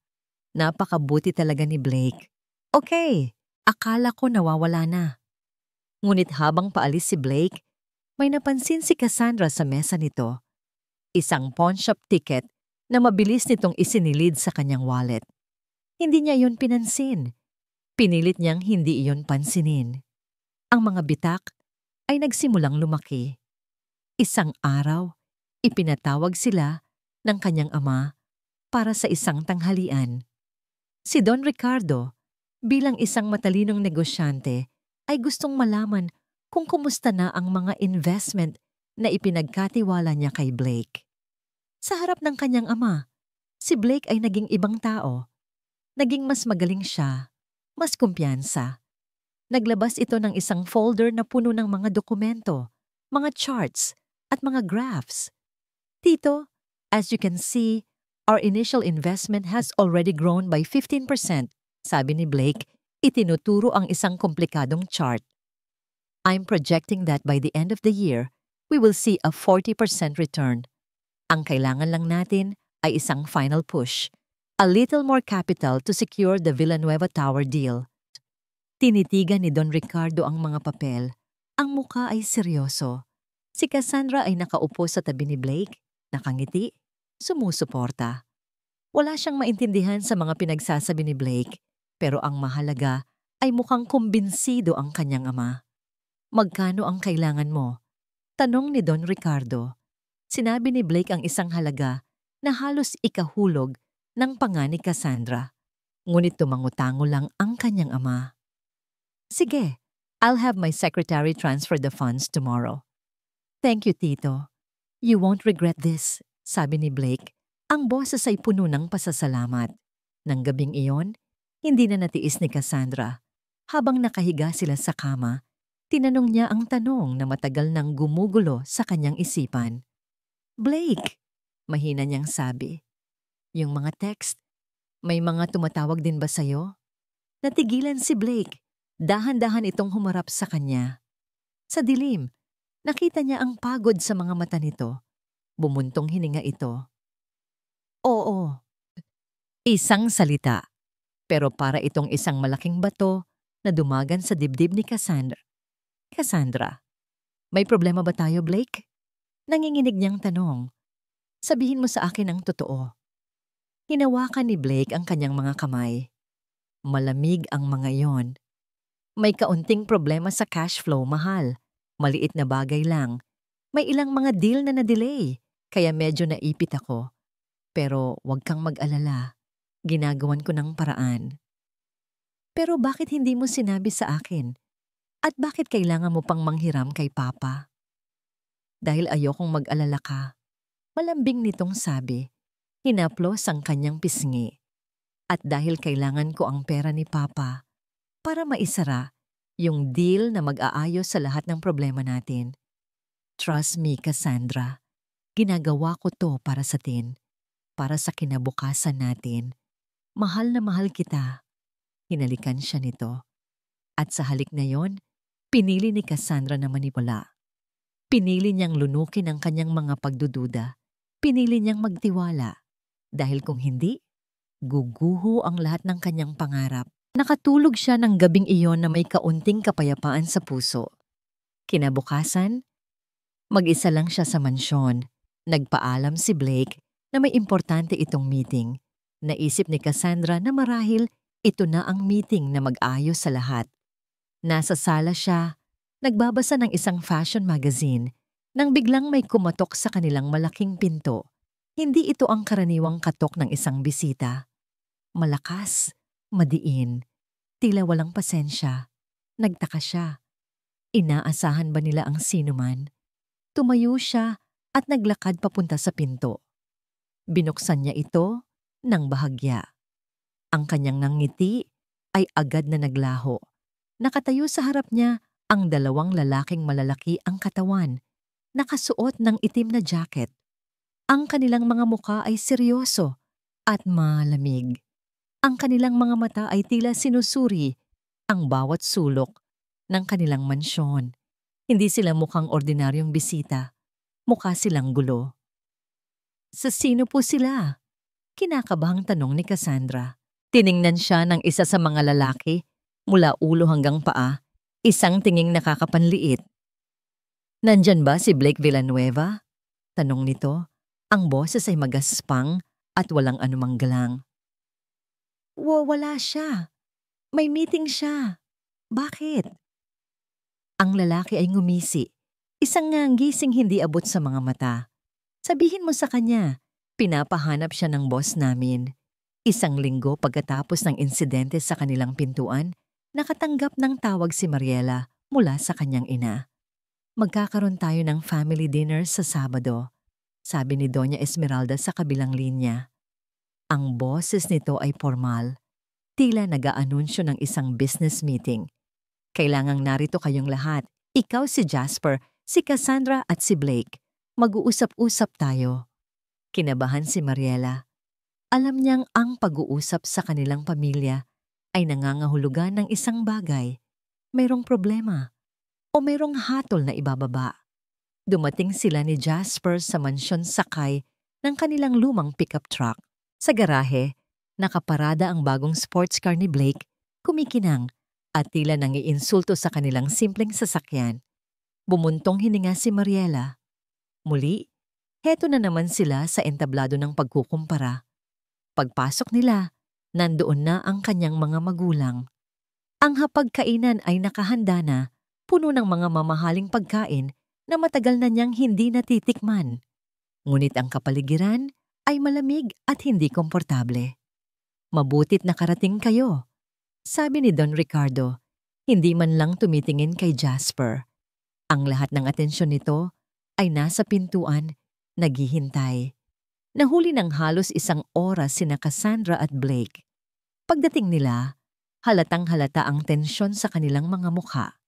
Napakabuti talaga ni Blake. Okay, akala ko nawawala na. Ngunit habang paalis si Blake, may napansin si Cassandra sa mesa nito. Isang pawnshop ticket na mabilis nitong isinilid sa kanyang wallet. Hindi niya yun pinansin. Pinilit niyang hindi iyon pansinin. Ang mga bitak ay nagsimulang lumaki. Isang araw, ipinatawag sila ng kanyang ama para sa isang tanghalian. Si Don Ricardo, bilang isang matalinong negosyante, ay gustong malaman kung kumusta na ang mga investment na ipinagkatiwala niya kay Blake. Sa harap ng kanyang ama, si Blake ay naging ibang tao. Naging mas magaling siya, mas kumpiyansa. Naglabas ito ng isang folder na puno ng mga dokumento, mga charts, at mga graphs. Tito, as you can see, our initial investment has already grown by 15%, sabi ni Blake, itinuturo ang isang komplikadong chart. I'm projecting that by the end of the year, we will see a 40% return. Ang kailangan lang natin ay isang final push, a little more capital to secure the Villanueva Tower deal. Tinitigan ni Don Ricardo ang mga papel. Ang mukha ay seryoso. Si Cassandra ay nakaupo sa tabi ni Blake, nakangiti, sumusuporta. Wala siyang maintindihan sa mga pinagsasabi ni Blake, pero ang mahalaga ay mukhang kumbinsido ang kanyang ama. Magkano ang kailangan mo? Tanong ni Don Ricardo. Sinabi ni Blake ang isang halaga na halos ikahulog ng panga ni Cassandra. Ngunit tumango-tango lang ang kanyang ama. Sige, I'll have my secretary transfer the funds tomorrow. Thank you, Tito. You won't regret this, sabi ni Blake. Ang boses ay puno ng pasasalamat. Nang gabing iyon, hindi na natiis ni Cassandra. Habang nakahiga sila sa kama, tinanong niya ang tanong na matagal nang gumugulo sa kanyang isipan. Blake, mahina niyang sabi. Yung mga text, may mga tumatawag din ba sa'yo? Natigilan si Blake. Dahan-dahan itong humarap sa kanya. Sa dilim, nakita niya ang pagod sa mga mata nito. Bumuntong hininga ito. Oo. Isang salita. Pero para itong isang malaking bato na dumagan sa dibdib ni Cassandra. Cassandra, may problema ba tayo, Blake? Nanginginig niyang tanong. Sabihin mo sa akin ang totoo. Hinawakan ni Blake ang kanyang mga kamay. Malamig ang mga yon. May kaunting problema sa cash flow, mahal. Maliit na bagay lang. May ilang mga deal na na-delay, kaya medyo naipit ako. Pero huwag kang mag-alala. Ginagawan ko ng paraan. Pero bakit hindi mo sinabi sa akin? At bakit kailangan mo pang manghiram kay Papa? Dahil ayokong mag-alala ka. Malambing nitong sabi. Hinaplos ang kanyang pisngi. At dahil kailangan ko ang pera ni Papa, para maisara yung deal na mag-aayos sa lahat ng problema natin. Trust me, Cassandra. Ginagawa ko to para sa tin. Para sa kinabukasan natin. Mahal na mahal kita. Hinalikan siya nito. At sa halik na yon, pinili ni Cassandra na manipula. Pinili niyang lunukin ang kanyang mga pagdududa. Pinili niyang magtiwala. Dahil kung hindi, guguho ang lahat ng kanyang pangarap. Nakatulog siya ng gabing iyon na may kaunting kapayapaan sa puso. Kinabukasan, mag-isa lang siya sa mansyon. Nagpaalam si Blake na may importante itong meeting. Naisip ni Cassandra na marahil ito na ang meeting na mag-ayos sa lahat. Nasa sala siya, nagbabasa ng isang fashion magazine nang biglang may kumatok sa kanilang malaking pinto. Hindi ito ang karaniwang katok ng isang bisita. Malakas, madiin, tila walang pasensya. Nagtaka siya. Inaasahan ba nila ang sinuman? Tumayo siya at naglakad papunta sa pinto. Binuksan niya ito ng bahagya. Ang kanyang nangiti ay agad na naglaho. Nakatayo sa harap niya ang dalawang lalaking malalaki ang katawan, nakasuot ng itim na jacket. Ang kanilang mga muka ay seryoso at malamig. Ang kanilang mga mata ay tila sinusuri ang bawat sulok ng kanilang mansyon. Hindi sila mukhang ordinaryong bisita. Mukha silang gulo. Sa sino po sila? Kinakabahang tanong ni Cassandra. Tiningnan siya ng isa sa mga lalaki mula ulo hanggang paa, isang tinging nakakapanliit. Nandyan ba si Blake Villanueva? Tanong nito. Ang boses ay magaspang at walang anumang galang. Wala siya. May meeting siya. Bakit? Ang lalaki ay ngumisi. Isang gising hindi abot sa mga mata. Sabihin mo sa kanya, pinapahanap siya ng boss namin. Isang linggo pagkatapos ng insidente sa kanilang pintuan, nakatanggap ng tawag si Mariela mula sa kanyang ina. Magkakaroon tayo ng family dinner sa Sabado, sabi ni Doña Esmeralda sa kabilang linya. Ang boses nito ay formal, tila nag-aanunsyo ng isang business meeting. Kailangang narito kayong lahat, ikaw si Jasper, si Cassandra at si Blake. Mag-uusap-usap tayo. Kinabahan si Mariela. Alam niyang ang pag-uusap sa kanilang pamilya ay nangangahulugan ng isang bagay. Mayroong problema o mayroong hatol na ibababa. Dumating sila ni Jasper sa mansyon sakay ng kanilang lumang pickup truck. Sa garahe, nakaparada ang bagong sports car ni Blake, kumikinang at tila nangiinsulto sa kanilang simpleng sasakyan. Bumuntong hininga si Mariela. Muli, heto na naman sila sa entablado ng pagkukumpara. Pagpasok nila, nandoon na ang kanyang mga magulang. Ang hapagkainan ay nakahanda na, puno ng mga mamahaling pagkain na matagal na niyang hindi natitikman. Ngunit ang kapaligiran ay malamig at hindi komportable. Mabutit nakarating kayo, sabi ni Don Ricardo, hindi man lang tumitingin kay Jasper. Ang lahat ng atensyon nito ay nasa pintuan, naghihintay. Nahuli ng halos 1 oras sina Cassandra at Blake. Pagdating nila, halatang-halata ang tensyon sa kanilang mga mukha.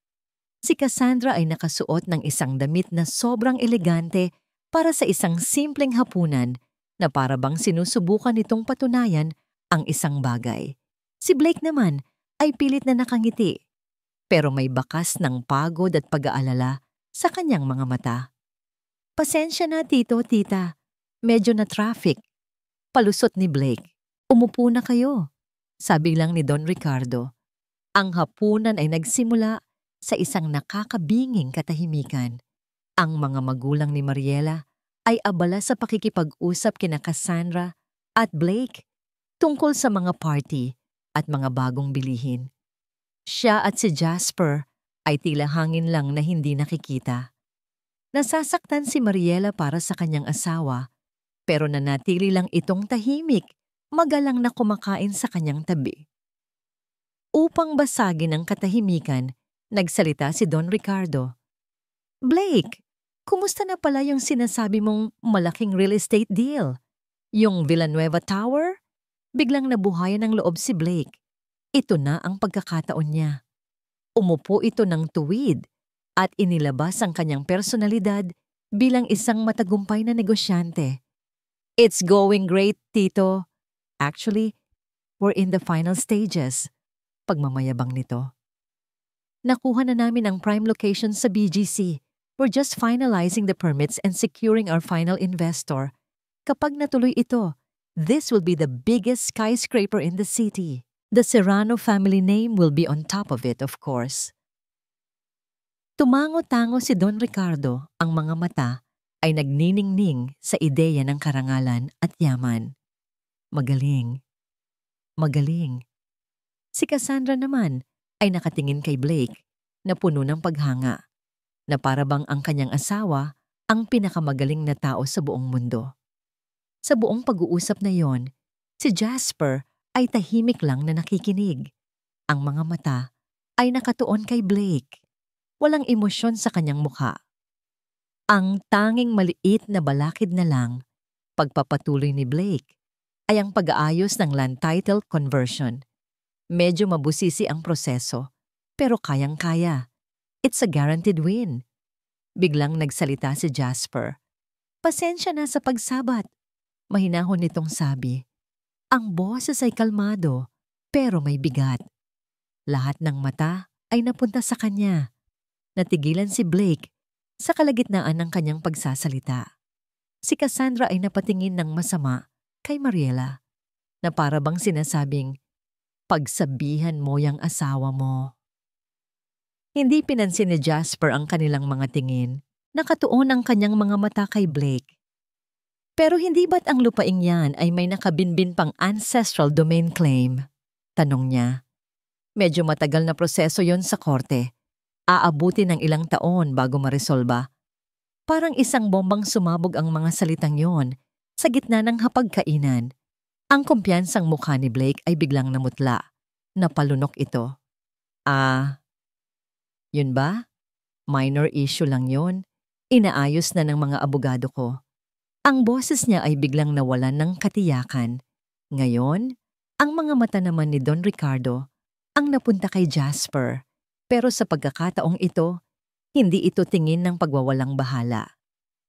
Si Cassandra ay nakasuot ng isang damit na sobrang elegante para sa isang simpleng hapunan na para bang sinusubukan nitong patunayan ang isang bagay. Si Blake naman ay pilit na nakangiti, pero may bakas ng pagod at pag-aalala sa kanyang mga mata. Pasensya na tito, tita. Medyo na traffic. Palusot ni Blake. Umupo na kayo, sabi lang ni Don Ricardo. Ang hapunan ay nagsimula sa isang nakakabinging katahimikan. Ang mga magulang ni Mariela ay abala sa pakikipag-usap kina Cassandra at Blake tungkol sa mga party at mga bagong bilihin. Siya at si Jasper ay tila hangin lang na hindi nakikita. Nasasaktan si Mariela para sa kanyang asawa, pero nanatili lang itong tahimik, magalang na kumakain sa kanyang tabi. Upang basagin ang katahimikan, nagsalita si Don Ricardo. Blake, kumusta na pala yung sinasabi mong malaking real estate deal? Yung Villanueva Tower? Biglang nabuhayan ng loob si Blake. Ito na ang pagkakataon niya. Umupo ito ng tuwid at inilabas ang kanyang personalidad bilang isang matagumpay na negosyante. It's going great, Tito. Actually, we're in the final stages. Pagmamayabang nito. Nakuha na namin ang prime location sa BGC. We're just finalizing the permits and securing our final investor. Kapag natuloy ito, this will be the biggest skyscraper in the city. The Serrano family name will be on top of it, of course. Tumango-tango si Don Ricardo, ang mga mata ay nagniningning sa ideya ng karangalan at yaman. Magaling. Magaling. Si Cassandra naman ay nakatingin kay Blake na puno ng paghanga, na para bang ang kanyang asawa ang pinakamagaling na tao sa buong mundo. Sa buong pag-uusap na yon, si Jasper ay tahimik lang na nakikinig. Ang mga mata ay nakatuon kay Blake. Walang emosyon sa kanyang mukha. Ang tanging maliit na balakid na lang, pagpapatuloy ni Blake, ay ang pag-aayos ng land title conversion. Medyo mabusisi ang proseso, pero kayang-kaya. It's a guaranteed win. Biglang nagsalita si Jasper. Pasensya na sa pagsabat. Mahinahon nitong sabi. Ang boses ay kalmado, pero may bigat. Lahat ng mata ay napunta sa kanya. Natigilan si Blake sa kalagitnaan ng kanyang pagsasalita. Si Cassandra ay napatingin ng masama kay Mariela, na para bang sinasabing, pagsabihan mo yang asawa mo. Hindi pinansin ni Jasper ang kanilang mga tingin. Nakatuon ang kanyang mga mata kay Blake. Pero hindi ba't ang lupaing yan ay may nakabinbin pang ancestral domain claim? Tanong niya. Medyo matagal na proseso yon sa korte. Aabuti ng ilang taon bago maresolba. Parang isang bombang sumabog ang mga salitang yon sa gitna ng hapagkainan. Ang kumpiyansang mukha ni Blake ay biglang namutla. Napalunok ito. Yun ba? Minor issue lang yon. Inaayos na ng mga abogado ko. Ang boses niya ay biglang nawalan ng katiyakan. Ngayon, ang mga mata naman ni Don Ricardo ang napunta kay Jasper. Pero sa pagkakataong ito, hindi ito tingin ng pagwawalang bahala.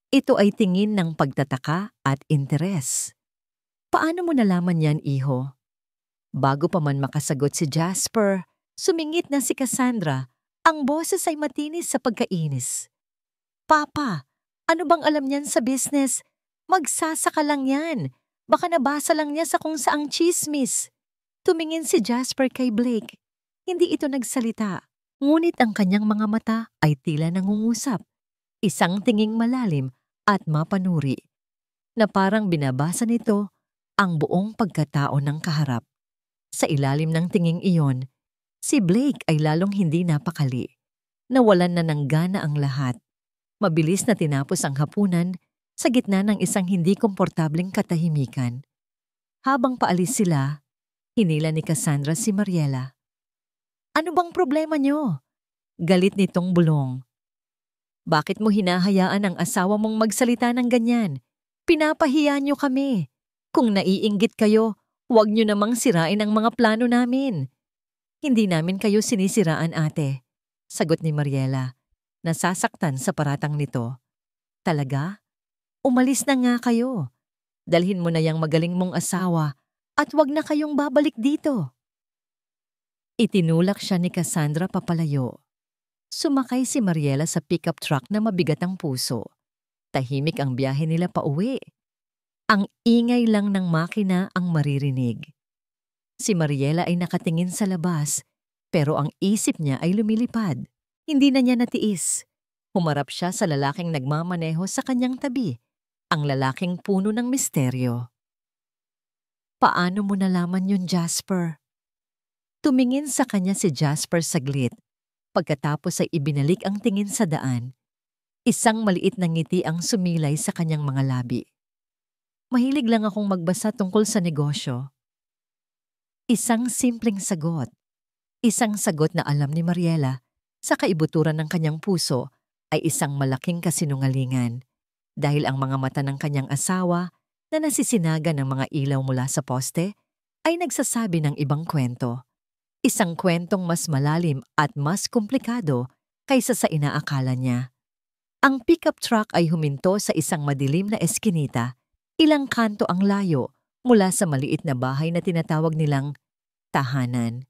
Ito ay tingin ng pagtataka at interes. Paano mo nalaman yan, iho? Bago pa man makasagot si Jasper, sumingit na si Cassandra. Ang boses ay matinis sa pagkainis. Papa, ano bang alam niyan sa business? Magsasaka lang yan. Baka nabasa lang niya sa kung saang chismis. Tumingin si Jasper kay Blake. Hindi ito nagsalita. Ngunit ang kanyang mga mata ay tila nangungusap. Isang tinging malalim at mapanuri, na parang binabasa nito ang buong pagkatao ng kaharap. Sa ilalim ng tinging iyon, si Blake ay lalong hindi napakali. Nawalan na ng gana ang lahat. Mabilis na tinapos ang hapunan, sa gitna ng isang hindi komportableng katahimikan. Habang paalis sila, hinila ni Cassandra si Mariela. Ano bang problema niyo? Galit nitong bulong. Bakit mo hinahayaan ang asawa mong magsalita ng ganyan? Pinapahiya niyo kami. Kung naiinggit kayo, huwag niyo namang sirain ang mga plano namin. Hindi namin kayo sinisiraan, ate. Sagot ni Mariela, nasasaktan sa paratang nito. Talaga? Umalis na nga kayo. Dalhin mo na yang magaling mong asawa at wag na kayong babalik dito. Itinulak siya ni Cassandra papalayo. Sumakay si Mariela sa pickup truck na mabigat ang puso. Tahimik ang biyahe nila pauwi. Ang ingay lang ng makina ang maririnig. Si Mariela ay nakatingin sa labas, pero ang isip niya ay lumilipad. Hindi na niya natiis. Humarap siya sa lalaking nagmamaneho sa kanyang tabi, ang lalaking puno ng misteryo. Paano mo nalaman yun, Jasper? Tumingin sa kanya si Jasper saglit. Pagkatapos ay ibinalik ang tingin sa daan. Isang maliit na ngiti ang sumilay sa kanyang mga labi. Mahilig lang akong magbasa tungkol sa negosyo. Isang simpleng sagot. Isang sagot na alam ni Mariela sa kaibuturan ng kanyang puso ay isang malaking kasinungalingan dahil ang mga mata ng kanyang asawa na nasisinaga ng mga ilaw mula sa poste ay nagsasabi ng ibang kwento. Isang kwentong mas malalim at mas komplikado kaysa sa inaakala niya. Ang pickup truck ay huminto sa isang madilim na eskinita, ilang kanto ang layo mula sa maliit na bahay na tinatawag nilang tahanan.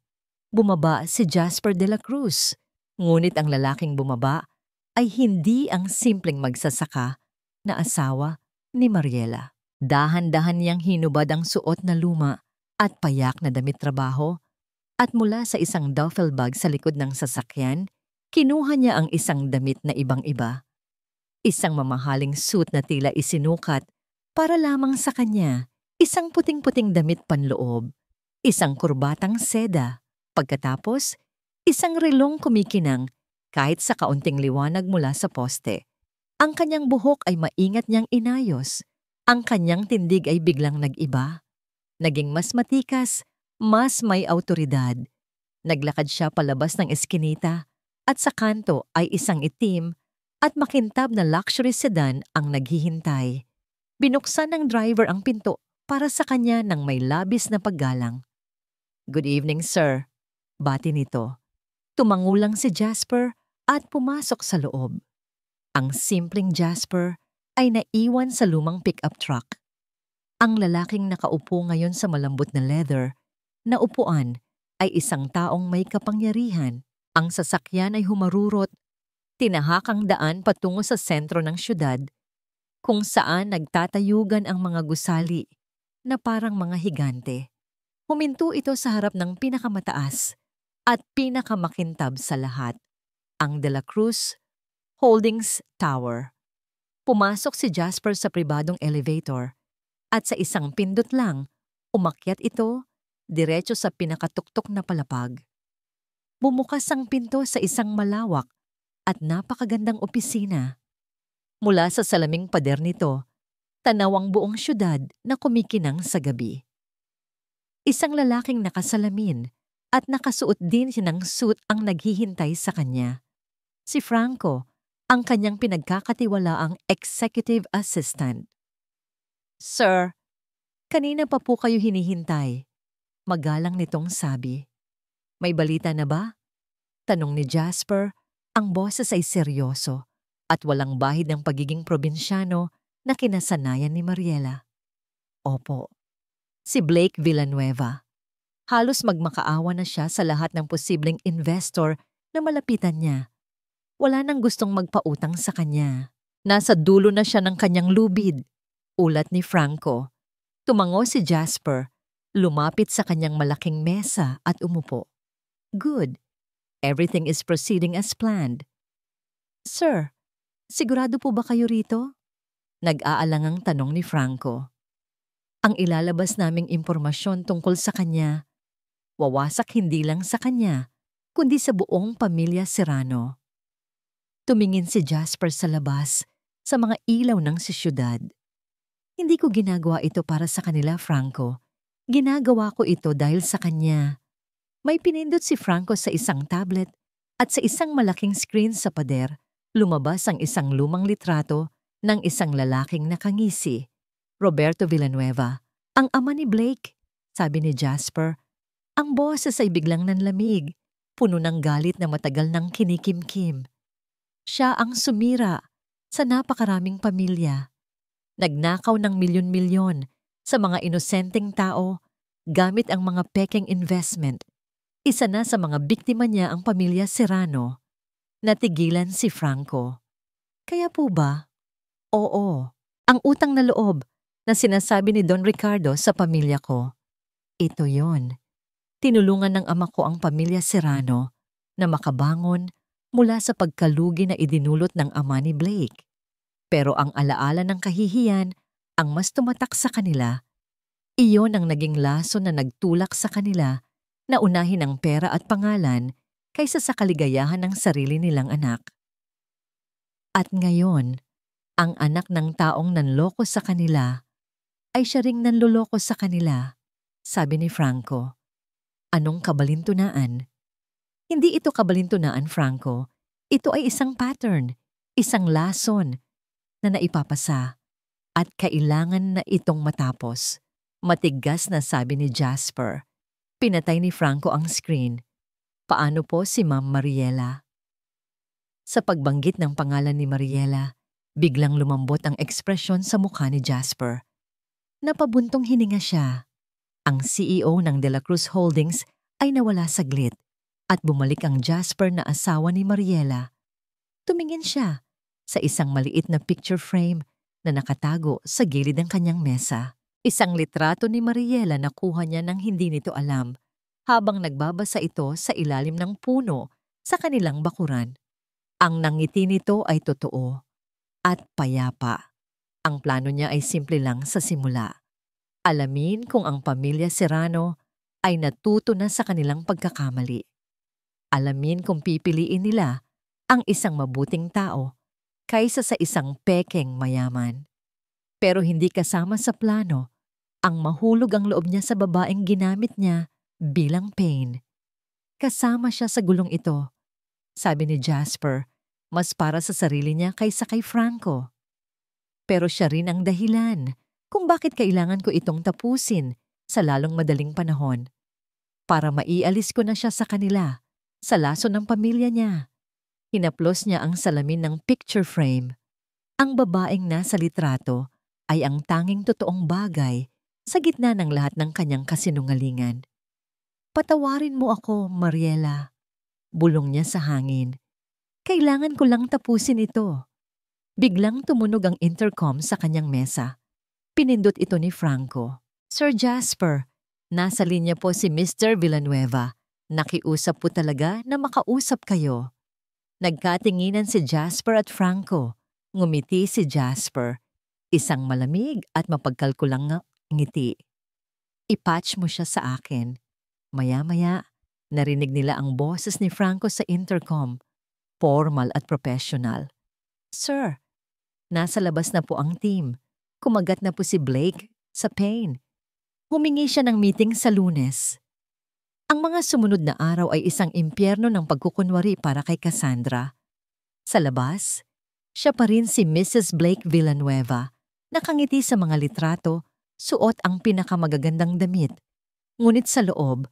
Bumaba si Jasper de la Cruz, ngunit ang lalaking bumaba ay hindi ang simpleng magsasaka na asawa ni Mariela. Dahan-dahan niyang hinubad ang suot na luma at payak na damit trabaho at mula sa isang duffel bag sa likod ng sasakyan, kinuha niya ang isang damit na ibang-iba. Isang mamahaling suit na tila isinukat para lamang sa kanya, isang puting-puting damit panloob, isang kurbatang seda, pagkatapos isang relong kumikinang kahit sa kaunting liwanag mula sa poste. Ang kanyang buhok ay maingat niyang inayos. Ang kanyang tindig ay biglang nag-iba. Naging mas matikas, mas may awtoridad. Naglakad siya palabas ng eskinita at sa kanto ay isang itim at makintab na luxury sedan ang naghihintay. Binuksan ng driver ang pinto para sa kanya ng may labis na paggalang. Good evening, sir. Bati nito. Tumangulang si Jasper at pumasok sa loob. Ang simpleng Jasper ay naiwan sa lumang pickup truck. Ang lalaking nakaupo ngayon sa malambot na leather na upuan ay isang taong may kapangyarihan. Ang sasakyan ay humarurot, tinahakang daan patungo sa sentro ng syudad kung saan nagtatayugan ang mga gusali na parang mga higante. Huminto ito sa harap ng pinakamataas at pinakamakintab sa lahat, ang De La Cruz Holdings Tower. Pumasok si Jasper sa pribadong elevator at sa isang pindot lang, umakyat ito diretso sa pinakatuktok na palapag. Bumukas ang pinto sa isang malawak at napakagandang opisina. Mula sa salaming pader nito, tanaw ang buong syudad na kumikinang sa gabi. Isang lalaking nakasalamin at nakasuot din siya ng suit ang naghihintay sa kanya. Si Franco, ang kanyang pinagkakatiwalaang executive assistant. Sir, kanina pa po kayo hinihintay. Magalang nitong sabi. May balita na ba? Tanong ni Jasper, ang boses ay seryoso at walang bahid ng pagiging probinsyano na kinasanayan ni Mariela. Opo. Si Blake Villanueva. Halos magmakaawa na siya sa lahat ng posibleng investor na malapitan niya. Wala nang gustong magpautang sa kanya. Nasa dulo na siya ng kanyang lubid. Ulat ni Franco. Tumango si Jasper, lumapit sa kanyang malaking mesa at umupo. Good. Everything is proceeding as planned. Sir, sigurado po ba kayo rito? Nag-aalangang tanong ni Franco. Ang ilalabas naming impormasyon tungkol sa kanya, wawasak hindi lang sa kanya, kundi sa buong pamilya Serrano. Tumingin si Jasper sa labas sa mga ilaw ng siyudad. Hindi ko ginagawa ito para sa kanila, Franco. Ginagawa ko ito dahil sa kanya. May pinindot si Franco sa isang tablet at sa isang malaking screen sa pader, lumabas ang isang lumang litrato ng isang lalaking nakangisi. Roberto Villanueva, ang ama ni Blake, sabi ni Jasper. Ang boses ay biglang nanlamig, puno ng galit na matagal nang kinikimkim. Siya ang sumira sa napakaraming pamilya. Nagnakaw ng milyon-milyon sa mga inosenteng tao gamit ang mga pekeng investment. Isa na sa mga biktima niya ang pamilya Serrano. Natigilan si Franco. Kaya po ba? Oo, ang utang na loob na sinasabi ni Don Ricardo sa pamilya ko. Ito yon. Tinulungan ng ama ko ang pamilya Serrano na makabangon mula sa pagkalugi na idinulot ng ama ni Blake. Pero ang alaala ng kahihiyan ang mas tumatak sa kanila. Iyon ang naging laso na nagtulak sa kanila na unahin ang pera at pangalan kaysa sa kaligayahan ng sarili nilang anak. At ngayon, ang anak ng taong nanloko sa kanila ay siya ring nanloloko sa kanila, sabi ni Franco. Anong kabalintunaan? Hindi ito kabalintunaan, Franco. Ito ay isang pattern, isang lason na naipapasa at kailangan na itong matapos. Matigas na sabi ni Jasper. Pinatay ni Franco ang screen. Paano po si Ma'am Mariela? Sa pagbanggit ng pangalan ni Mariela, biglang lumambot ang ekspresyon sa mukha ni Jasper. Napabuntong hininga siya. Ang CEO ng De La Cruz Holdings ay nawala saglit at bumalik ang Jasper na asawa ni Mariela. Tumingin siya sa isang maliit na picture frame na nakatago sa gilid ng kanyang mesa. Isang litrato ni Mariela na kuha niya nang hindi nito alam habang nagbabasa ito sa ilalim ng puno sa kanilang bakuran. Ang nangiti nito ay totoo at payapa. Ang plano niya ay simple lang sa simula. Alamin kung ang pamilya Serrano ay natuto na sa kanilang pagkakamali. Alamin kung pipiliin nila ang isang mabuting tao kaysa sa isang pekeng mayaman. Pero hindi kasama sa plano ang mahulog ang loob niya sa babaeng ginamit niya bilang pain. Kasama siya sa gulong ito, sabi ni Jasper, mas para sa sarili niya kaysa kay Franco. Pero siya rin ang dahilan kung bakit kailangan ko itong tapusin sa lalong madaling panahon. Para maialis ko na siya sa kanila, sa laso ng pamilya niya. Hinaplos niya ang salamin ng picture frame. Ang babaeng nasa litrato ay ang tanging totoong bagay sa gitna ng lahat ng kanyang kasinungalingan. Patawarin mo ako, Mariela. Bulong niya sa hangin. Kailangan ko lang tapusin ito. Biglang tumunog ang intercom sa kanyang mesa. Pinindot ito ni Franco. Sir Jasper, nasa linya po si Mr. Villanueva. Nakiusap po talaga na makausap kayo. Nagkatinginan si Jasper at Franco. Ngumiti si Jasper. Isang malamig at mapagkalkulang ngiti. Ipatch mo siya sa akin. Maya-maya, narinig nila ang boses ni Franco sa intercom. Formal at professional. Sir, nasa labas na po ang team. Kumagat na po si Blake sa pain. Humingi siya ng meeting sa Lunes. Ang mga sumunod na araw ay isang impyerno ng pagkukunwari para kay Cassandra. Sa labas, siya pa rin si Mrs. Blake Villanueva, nakangiti sa mga litrato, suot ang pinakamagagandang damit. Ngunit sa loob,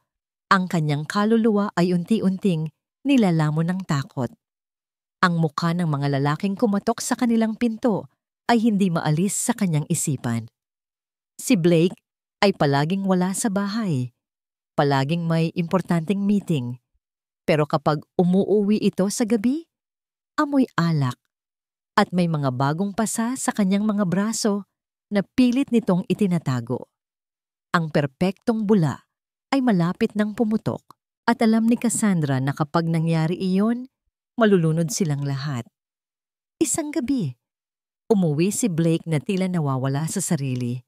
ang kanyang kaluluwa ay unti-unting nilalamon ng takot. Ang mukha ng mga lalaking kumatok sa kanilang pinto ay hindi maalis sa kanyang isipan. Si Blake ay palaging wala sa bahay. Palaging may importanteng meeting. Pero kapag umuuwi ito sa gabi, amoy alak at may mga bagong pasa sa kanyang mga braso na pilit nitong itinatago. Ang perpektong bula ay malapit ng pumutok at alam ni Cassandra na kapag nangyari iyon, malulunod silang lahat. Isang gabi, umuwi si Blake na tila nawawala sa sarili.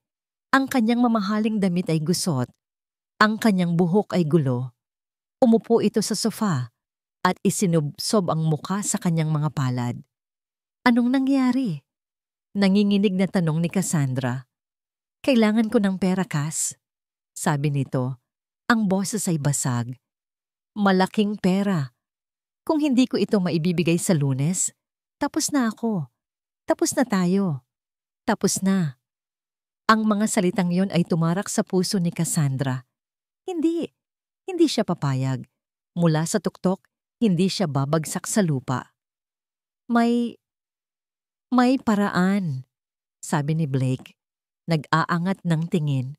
Ang kanyang mamahaling damit ay gusot. Ang kanyang buhok ay gulo. Umupo ito sa sofa at isinubsob ang muka sa kanyang mga palad. Anong nangyari? Nanginginig na tanong ni Cassandra. Kailangan ko ng pera, Cass. Sabi nito, ang boses ay basag. Malaking pera. Kung hindi ko ito maibibigay sa Lunes, tapos na ako. Tapos na tayo. Tapos na. Ang mga salitang yon ay tumarak sa puso ni Cassandra. Hindi siya papayag. Mula sa tuktok, hindi siya babagsak sa lupa. May paraan, sabi ni Blake. Nag-aangat ng tingin.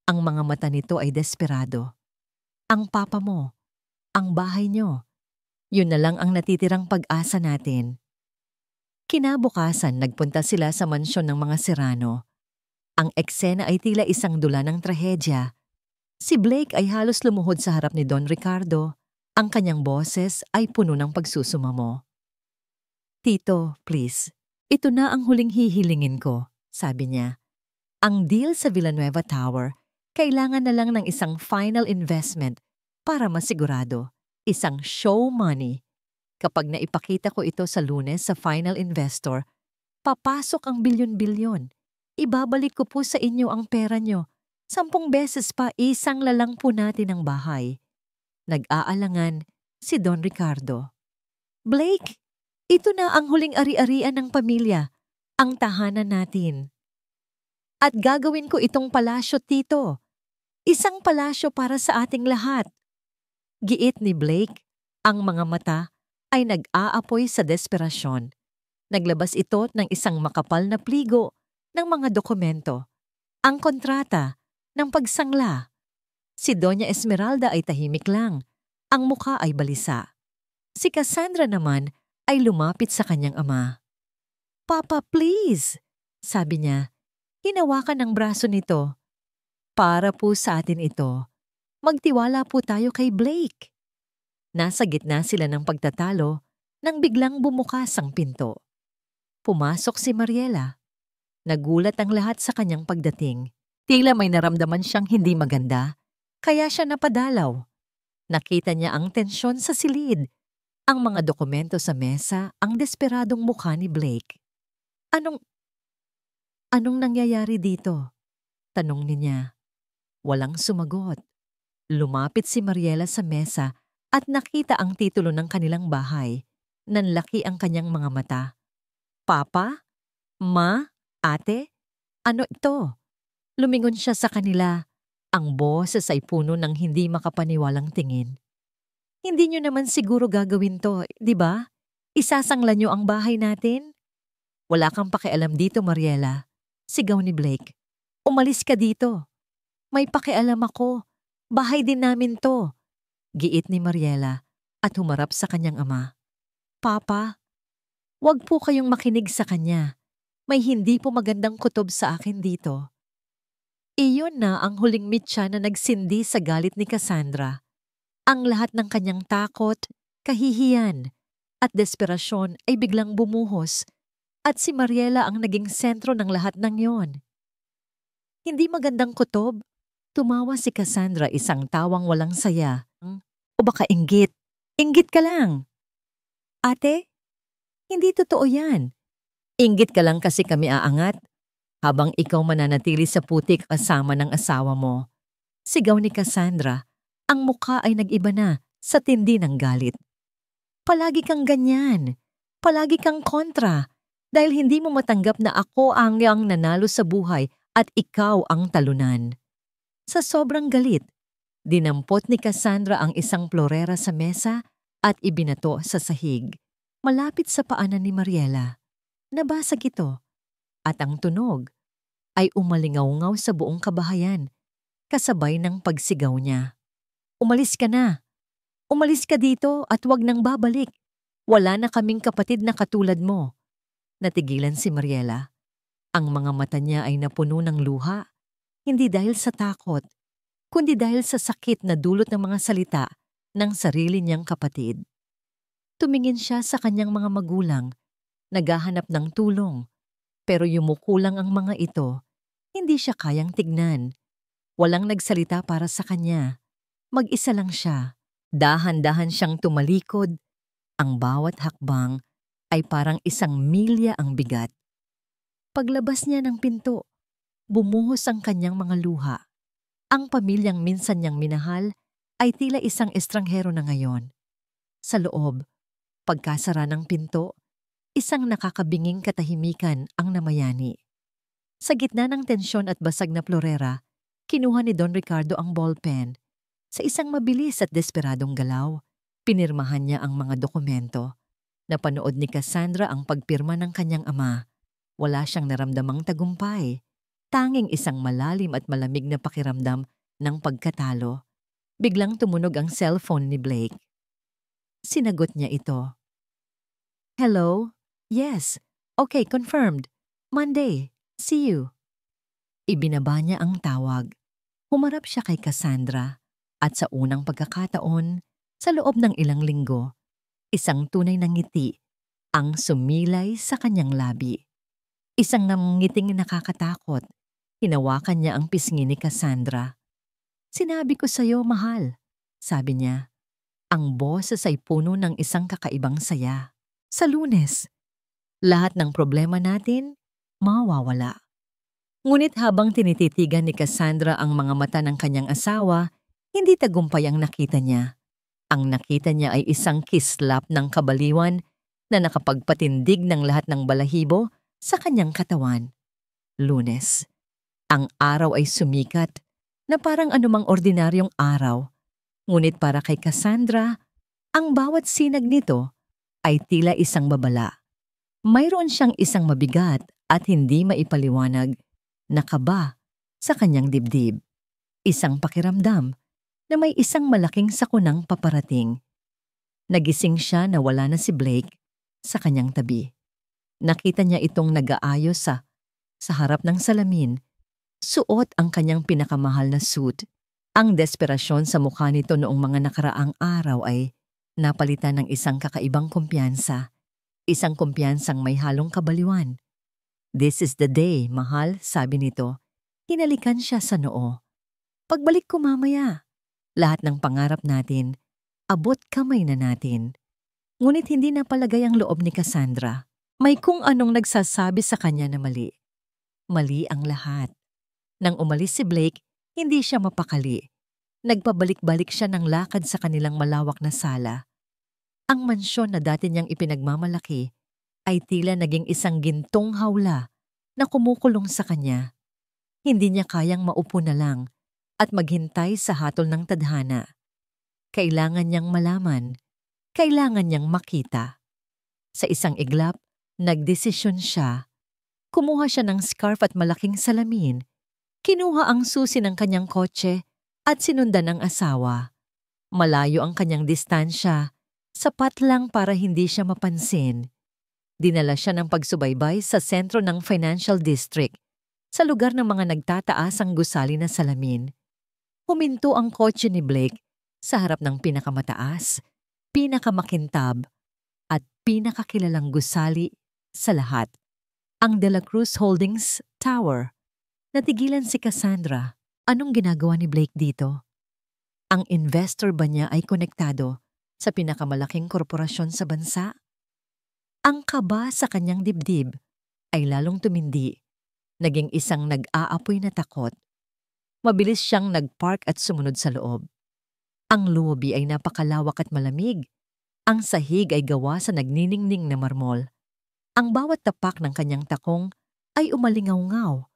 Ang mga mata nito ay desperado. Ang papa mo, ang bahay nyo, yun na lang ang natitirang pag-asa natin. Kinabukasan, nagpunta sila sa mansyon ng mga Serrano. Ang eksena ay tila isang dula ng trahedya. Si Blake ay halos lumuhod sa harap ni Don Ricardo. Ang kanyang boses ay puno ng pagsusumamo. Tito, please, ito na ang huling hihilingin ko, sabi niya. Ang deal sa Villanueva Tower, kailangan na lang ng isang final investment para masigurado, isang show money. Kapag naipakita ko ito sa Lunes sa final investor, papasok ang bilyon-bilyon. Ibabalik ko po sa inyo ang pera nyo. 10 beses pa, isang lalang po natin ang bahay. Nag-aalangan si Don Ricardo. Blake, ito na ang huling ari-arian ng pamilya, ang tahanan natin. At gagawin ko itong palasyo, Tito. Isang palasyo para sa ating lahat. Giit ni Blake, ang mga mata ay nag-aapoy sa desperasyon. Naglabas ito ng isang makapal na pligo ng mga dokumento. Ang kontrata ng pagsangla. Si Doña Esmeralda ay tahimik lang. Ang mukha ay balisa. Si Cassandra naman ay lumapit sa kanyang ama. Papa, please, sabi niya. Hinawakan ang braso nito. Para po sa atin ito. Magtiwala po tayo kay Blake. Nasa gitna sila ng pagtatalo nang biglang bumukas ang pinto. Pumasok si Mariela. Nagulat ang lahat sa kanyang pagdating. Tila may naramdaman siyang hindi maganda, kaya siya napadalaw. Nakita niya ang tensyon sa silid, ang mga dokumento sa mesa, ang desperadong mukha ni Blake. Anong nangyayari dito? Tanong niya. Walang sumagot. Lumapit si Mariela sa mesa at nakita ang titulo ng kanilang bahay. Nanlaki ang kanyang mga mata. Papa? Ma? Ate? Ano ito? Lumingon siya sa kanila. Ang boses ay puno ng hindi makapaniwalang tingin. Hindi nyo naman siguro gagawin to, di ba? Isasangla nyo ang bahay natin? Wala kang pakialam dito, Mariela. Sigaw ni Blake. Umalis ka dito. May pakialam ako. Bahay din namin to. Giit ni Mariela at humarap sa kanyang ama. Papa, wag po kayong makinig sa kanya. May hindi po magandang kutob sa akin dito. Iyon na ang huling mitya na nagsindi sa galit ni Cassandra. Ang lahat ng kanyang takot, kahihiyan, at desperasyon ay biglang bumuhos at si Mariela ang naging sentro ng lahat ng yon. Hindi magandang kutob? Tumawa si Cassandra isang tawang walang saya. O baka inggit? Inggit ka lang. Ate, hindi totoo yan. Inggit ka lang kasi kami aangat. Habang ikaw mananatili sa putik kasama ng asawa mo. Sigaw ni Cassandra, ang mukha ay nag-iba na sa tindi ng galit. Palagi kang ganyan. Palagi kang kontra. Dahil hindi mo matanggap na ako ang nanalo sa buhay at ikaw ang talunan. Sa sobrang galit, dinampot ni Cassandra ang isang plorera sa mesa at ibinato sa sahig. Malapit sa paanan ni Mariela. Nabasag ito. At ang tunog ay umalingaw-ngaw sa buong kabahayan, kasabay ng pagsigaw niya. Umalis ka na. Umalis ka dito at wag nang babalik. Wala na kaming kapatid na katulad mo. Natigilan si Mariela. Ang mga mata niya ay napuno ng luha, hindi dahil sa takot, kundi dahil sa sakit na dulot ng mga salita ng sarili niyang kapatid. Tumingin siya sa kanyang mga magulang, naghahanap ng tulong. Pero yumuko lang ang mga ito, hindi siya kayang tignan. Walang nagsalita para sa kanya. Mag-isa lang siya. Dahan-dahan siyang tumalikod. Ang bawat hakbang ay parang isang milya ang bigat. Paglabas niya ng pinto, bumuhos ang kanyang mga luha. Ang pamilyang minsan niyang minahal ay tila isang estranghero na ngayon. Sa loob, pagkasara ng pinto, isang nakakabinging katahimikan ang namayani. Sa gitna ng tensyon at basag na florera, kinuha ni Don Ricardo ang ballpen. Sa isang mabilis at desperadong galaw, pinirmahan niya ang mga dokumento. Napanood ni Cassandra ang pagpirma ng kanyang ama. Wala siyang naramdamang tagumpay. Tanging isang malalim at malamig na pakiramdam ng pagkatalo. Biglang tumunog ang cellphone ni Blake. Sinagot niya ito. Hello? Yes. Okay, confirmed. Monday. See you. Ibinaba niya ang tawag. Humarap siya kay Cassandra at sa unang pagkakataon, sa loob ng ilang linggo, isang tunay na ngiti ang sumilay sa kanyang labi. Isang ngiting nakakatakot. Hinawakan niya ang pisngi ni Cassandra. Sinabi ko sa'yo, mahal, sabi niya. Ang boses ay puno ng isang kakaibang saya. Sa Lunes, lahat ng problema natin mawawala. Ngunit habang tinititigan ni Cassandra ang mga mata ng kanyang asawa, hindi tagumpay ang nakita niya. Ang nakita niya ay isang kislap ng kabaliwan na nakapagpatindig ng lahat ng balahibo sa kanyang katawan. Lunes. Ang araw ay sumikat na parang anumang ordinaryong araw. Ngunit para kay Cassandra, ang bawat sinag nito ay tila isang babala. Mayroon siyang isang mabigat at hindi maipaliwanag na kaba sa kanyang dibdib. Isang pakiramdam na may isang malaking sakunang paparating. Nagising siya na wala na si Blake sa kanyang tabi. Nakita niya itong nag-aayos sa harap ng salamin. Suot ang kanyang pinakamahal na suit. Ang desperasyon sa mukha nito noong mga nakaraang araw ay napalitan ng isang kakaibang kumpiyansa. Isang kumpiyansang may halong kabaliwan. This is the day, mahal, sabi nito. Hinalikan siya sa noo. Pagbalik ko mamaya. Lahat ng pangarap natin, abot kamay na natin. Ngunit hindi napalagay ang loob ni Cassandra. May kung anong nagsasabi sa kanya na mali. Mali ang lahat. Nang umalis si Blake, hindi siya mapakali. Nagpabalik-balik siya ng lakad sa kanilang malawak na sala. Ang mansyon na dati niyang ipinagmamalaki ay tila naging isang gintong hawla na kumukulong sa kanya. Hindi niya kayang maupo na lang at maghintay sa hatol ng tadhana. Kailangan niyang malaman, kailangan niyang makita. Sa isang iglap, nagdesisyon siya. Kumuha siya ng scarf at malaking salamin. Kinuha ang susi ng kanyang kotse at sinundan ng asawa. Malayo ang kanyang distansya, sapat lang para hindi siya mapansin. Dinala siya ng pagsubaybay sa sentro ng Financial District, sa lugar ng mga nagtataas ang gusali na salamin. Huminto ang kotse ni Blake sa harap ng pinakamataas, pinakamakintab, at pinakakilalang gusali sa lahat, ang De La Cruz Holdings Tower. Natigilan si Cassandra. Anong ginagawa ni Blake dito? Ang investor ba niya ay konektado sa pinakamalaking korporasyon sa bansa? Ang kaba sa kanyang dibdib ay lalong tumindi, naging isang nag-aapoy na takot. Mabilis siyang nag-park at sumunod sa loob. Ang lobby ay napakalawak at malamig. Ang sahig ay gawa sa nagniningning na marmol. Ang bawat tapak ng kanyang takong ay umalingaw-ngaw,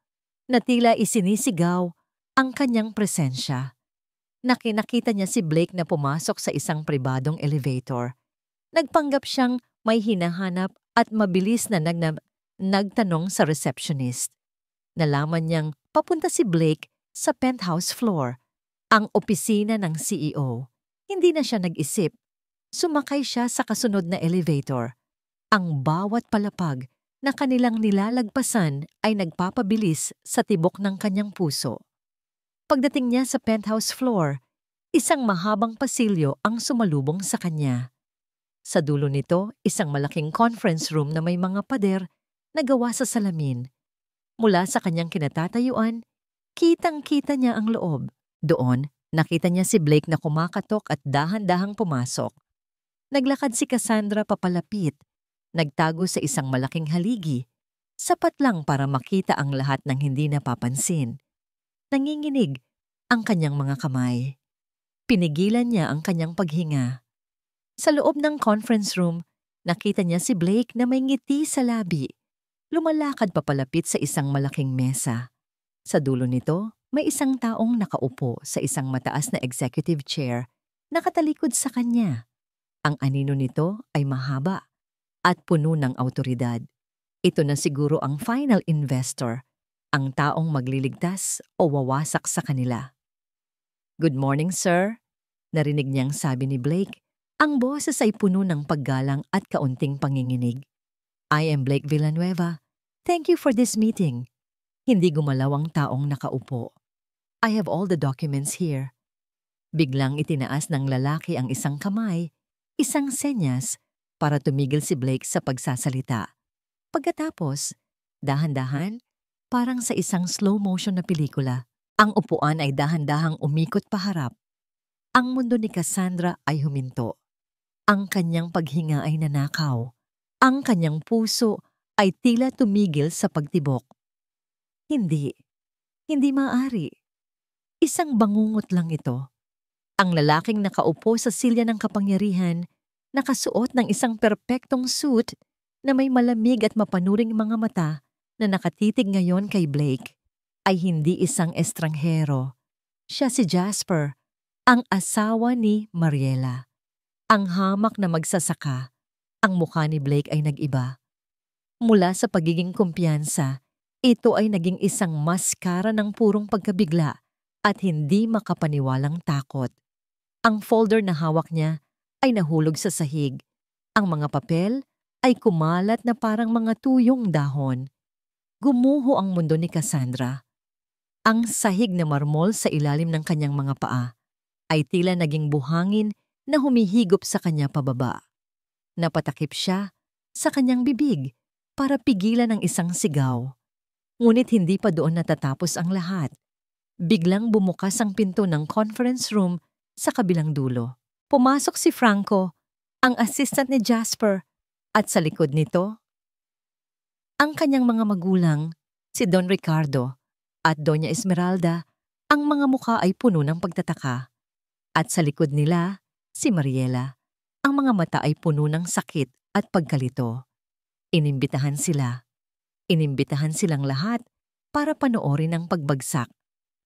na tila isinisigaw ang kanyang presensya. Nakita niya si Blake na pumasok sa isang pribadong elevator. Nagpanggap siyang may hinahanap at mabilis na nagtanong sa receptionist. Nalaman niyang papunta si Blake sa penthouse floor, ang opisina ng CEO. Hindi na siya nag-isip. Sumakay siya sa kasunod na elevator. Ang bawat palapag na kanilang nilalagpasan ay nagpapabilis sa tibok ng kanyang puso. Pagdating niya sa penthouse floor, isang mahabang pasilyo ang sumalubong sa kanya. Sa dulo nito, isang malaking conference room na may mga pader na gawa sa salamin. Mula sa kanyang kinatatayuan, kitang-kita niya ang loob. Doon, nakita niya si Blake na kumakatok at dahan-dahang pumasok. Naglakad si Cassandra papalapit, nagtago sa isang malaking haligi, Sapat lang para makita ang lahat ng hindi napapansin. Nanginginig ang kanyang mga kamay. Pinigilan niya ang kanyang paghinga. Sa loob ng conference room, nakita niya si Blake na may ngiti sa labi. Lumalakad papalapit sa isang malaking mesa. Sa dulo nito, may isang taong nakaupo sa isang mataas na executive chair, nakatalikod sa kanya. Ang anino nito ay mahaba at puno ng awtoridad. Ito na siguro ang final investor, ang taong magliligtas o wawasak sa kanila. "Good morning, sir," narinig niyang sabi ni Blake. Ang boses ay puno ng paggalang at kaunting panginginig. "I am Blake Villanueva. Thank you for this meeting." Hindi gumalaw ang taong nakaupo. "I have all the documents here." Biglang itinaas ng lalaki ang isang kamay, isang senyas, para tumigil si Blake sa pagsasalita. Pagkatapos, dahan-dahan, parang sa isang slow motion na pelikula, ang upuan ay dahan-dahang umikot paharap. Ang mundo ni Cassandra ay huminto. Ang kanyang paghinga ay nanakaw. Ang kanyang puso ay tila tumigil sa pagtibok. Hindi maaari. Isang bangungot lang ito. Ang lalaking nakaupo sa silya ng kapangyarihan, nakasuot ng isang perpektong suit na may malamig at mapanuring mga mata na nakatitig ngayon kay Blake, ay hindi isang estranghero. Siya si Jasper, ang asawa ni Mariela. Ang hamak na magsasaka, ang mukha ni Blake ay nag-iba. Mula sa pagiging kumpiyansa, ito ay naging isang maskara ng purong pagkabigla at hindi makapaniwalang takot. Ang folder na hawak niya ay nahulog sa sahig. Ang mga papel ay kumalat na parang mga tuyong dahon. Gumuho ang mundo ni Cassandra. Ang sahig na marmol sa ilalim ng kanyang mga paa ay tila naging buhangin na humihigop sa kanya pababa. Napatakip siya sa kanyang bibig para pigilan ang isang sigaw. Ngunit hindi pa doon natatapos ang lahat. Biglang bumukas ang pinto ng conference room sa kabilang dulo. Pumasok si Franco, ang assistant ni Jasper, at sa likod nito, ang kanyang mga magulang, si Don Ricardo at Doña Esmeralda. Ang mga mukha ay puno ng pagtataka. At sa likod nila, si Mariela. Ang mga mata ay puno ng sakit at pagkalito. Inimbitahan silang lahat para panoorin ang pagbagsak.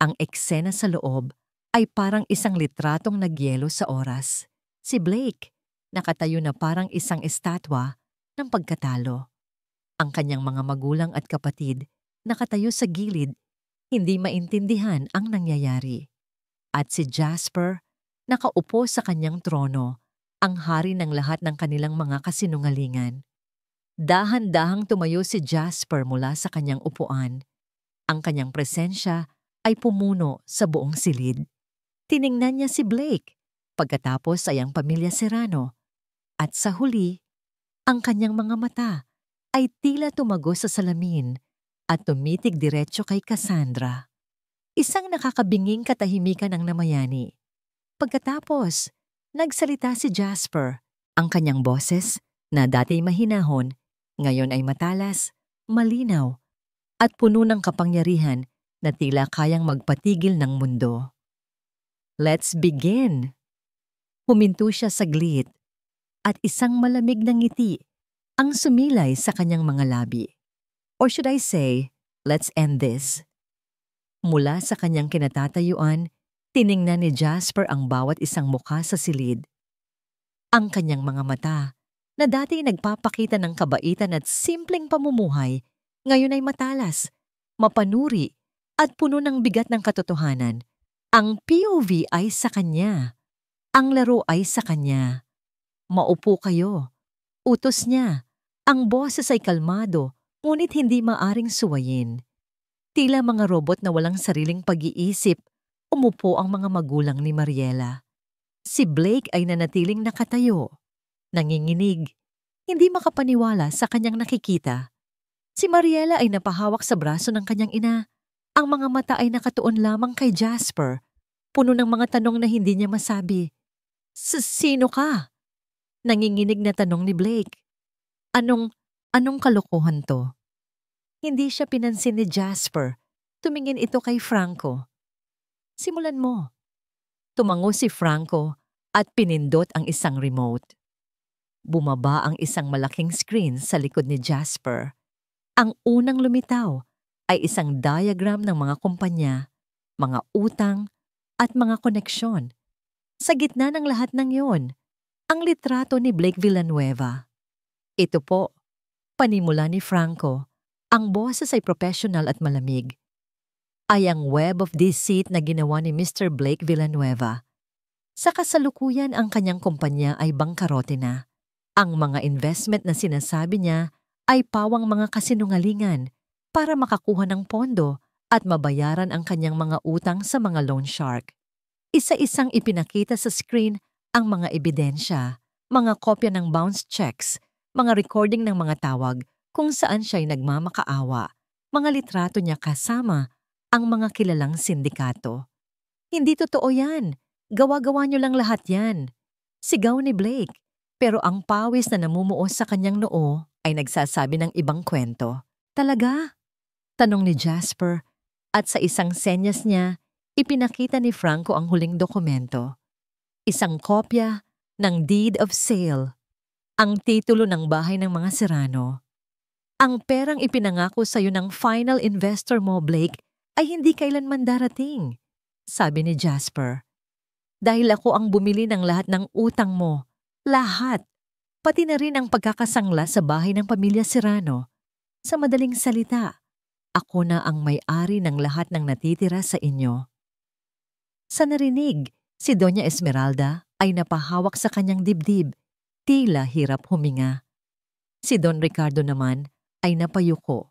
Ang eksena sa loob ay parang isang litratong nagyelo sa oras. Si Blake, nakatayo na parang isang estatwa ng pagkatalo. Ang kanyang mga magulang at kapatid, nakatayo sa gilid, hindi maintindihan ang nangyayari. At si Jasper, nakaupo sa kanyang trono, ang hari ng lahat ng kanilang mga kasinungalingan. Dahan-dahang tumayo si Jasper mula sa kanyang upuan. Ang kanyang presensya ay pumuno sa buong silid. Tiningnan niya si Blake, pagkatapos ay ang pamilya Serrano. At sa huli, ang kanyang mga mata ay tila tumago sa salamin at tumitig diretso kay Cassandra. Isang nakakabinging katahimikan ang namayani. Pagkatapos, nagsalita si Jasper. Ang kanyang boses, na dati mahinahon, ngayon ay matalas, malinaw, at puno ng kapangyarihan na tila kayang magpatigil ng mundo. "Let's begin." Huminto siya saglit, at isang malamig na ngiti ang sumilay sa kanyang mga labi. Or should I say, let's end this. Mula sa kanyang kinatatayuan, tiningnan ni Jasper ang bawat isang mukha sa silid. Ang kanyang mga mata, na dati nagpapakita ng kabaitan at simpleng pamumuhay, ngayon ay matalas, mapanuri, at puno ng bigat ng katotohanan. Ang POV ay sa kanya. Ang laro ay sa kanya. "Maupo kayo." Utos niya. Ang boses ay kalmado, ngunit hindi maaring suwayin. Tila mga robot na walang sariling pag-iisip, umupo ang mga magulang ni Mariela. Si Blake ay nanatiling nakatayo, nanginginig, hindi makapaniwala sa kanyang nakikita. Si Mariela ay napahawak sa braso ng kanyang ina. Ang mga mata ay nakatuon lamang kay Jasper, puno ng mga tanong na hindi niya masabi. Sino ka?" Nanginginig na tanong ni Blake. Anong kalokohan to?" Hindi siya pinansin ni Jasper. Tumingin ito kay Franco. Simulan mo. Tumango si Franco at pinindot ang isang remote. Bumaba ang isang malaking screen sa likod ni Jasper. Ang unang lumitaw ay isang diagram ng mga kumpanya, mga utang, at mga koneksyon. Sa gitna ng lahat ng yon, ang litrato ni Blake Villanueva. Ito po, panimula ni Franco, ang boses ay professional at malamig. Ay ang web of deceit na ginawa ni Mr. Blake Villanueva. Sa kasalukuyan ang kanyang kumpanya ay bangkarote na. Ang mga investment na sinasabi niya ay pawang mga kasinungalingan para makakuha ng pondo at mabayaran ang kanyang mga utang sa mga loan shark. Isa-isang ipinakita sa screen ang mga ebidensya, mga kopya ng bounced checks, mga recording ng mga tawag kung saan siya'y nagmamakaawa, mga litrato niya kasama ang mga kilalang sindikato. Hindi totoo yan. Gawa-gawa niyo lang lahat yan. Sigaw ni Blake, pero ang pawis na namumuo sa kanyang noo ay nagsasabi ng ibang kwento. Talaga? Tanong ni Jasper at sa isang senyas niya, ipinakita ni Franco ang huling dokumento. Isang kopya ng Deed of Sale, ang titulo ng bahay ng mga Serrano. Ang perang ipinangako sa iyo ng final investor mo, Blake, ay hindi kailanman darating, sabi ni Jasper. Dahil ako ang bumili ng lahat ng utang mo, lahat, pati na rin ang pagkakasangla sa bahay ng pamilya Serrano. Sa madaling salita, ako na ang may-ari ng lahat ng natitira sa inyo. Sa narinig, si Doña Esmeralda ay napahawak sa kanyang dibdib, tila hirap huminga. Si Don Ricardo naman ay napayuko.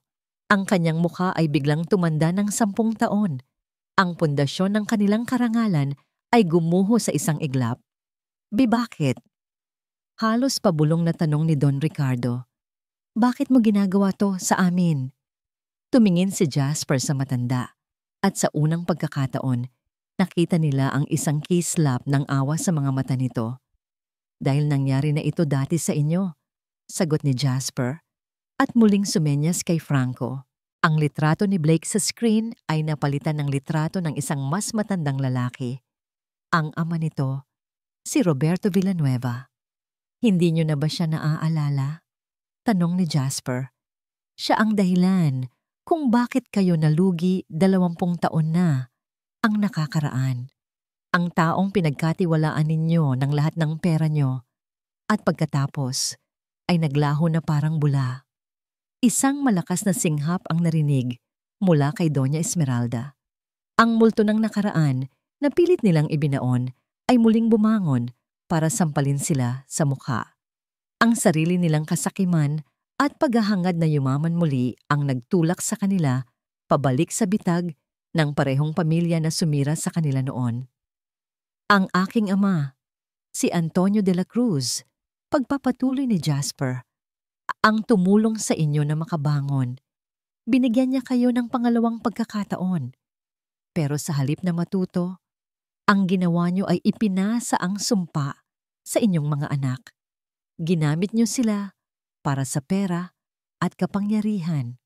Ang kanyang mukha ay biglang tumanda ng 10 taon. Ang pundasyon ng kanilang karangalan ay gumuho sa isang iglap. Bakit? Halos pabulong na tanong ni Don Ricardo. Bakit mo ginagawa to sa amin? Tumingin si Jasper sa matanda at sa unang pagkakataon, nakita nila ang isang kislap ng awa sa mga mata nito. Dahil nangyari na ito dati sa inyo, sagot ni Jasper at muling sumenyas kay Franco. Ang litrato ni Blake sa screen ay napalitan ng litrato ng isang mas matandang lalaki. Ang ama nito, si Roberto Villanueva. Hindi niyo na ba siya naaalala? Tanong ni Jasper. Siya ang dahilan kung bakit kayo nalugi 20 taon na ang nakakaraan. Ang taong pinagkatiwalaan ninyo ng lahat ng pera nyo at pagkatapos ay naglaho na parang bula. Isang malakas na singhap ang narinig mula kay Doña Esmeralda. Ang multo ng nakaraan na pilit nilang ibinaon ay muling bumangon para sampalin sila sa mukha. Ang sarili nilang kasakiman at paghahangad na yumaman muli ang nagtulak sa kanila pabalik sa bitag ng parehong pamilya na sumira sa kanila noon. Ang aking ama, si Antonio de la Cruz, pagpapatuloy ni Jasper, ang tumulong sa inyo na makabangon. Binigyan niya kayo ng pangalawang pagkakataon. Pero sa halip na matuto, ang ginawa niyo ay ipinasa ang sumpa sa inyong mga anak. Ginamit niyo sila para sa pera at kapangyarihan.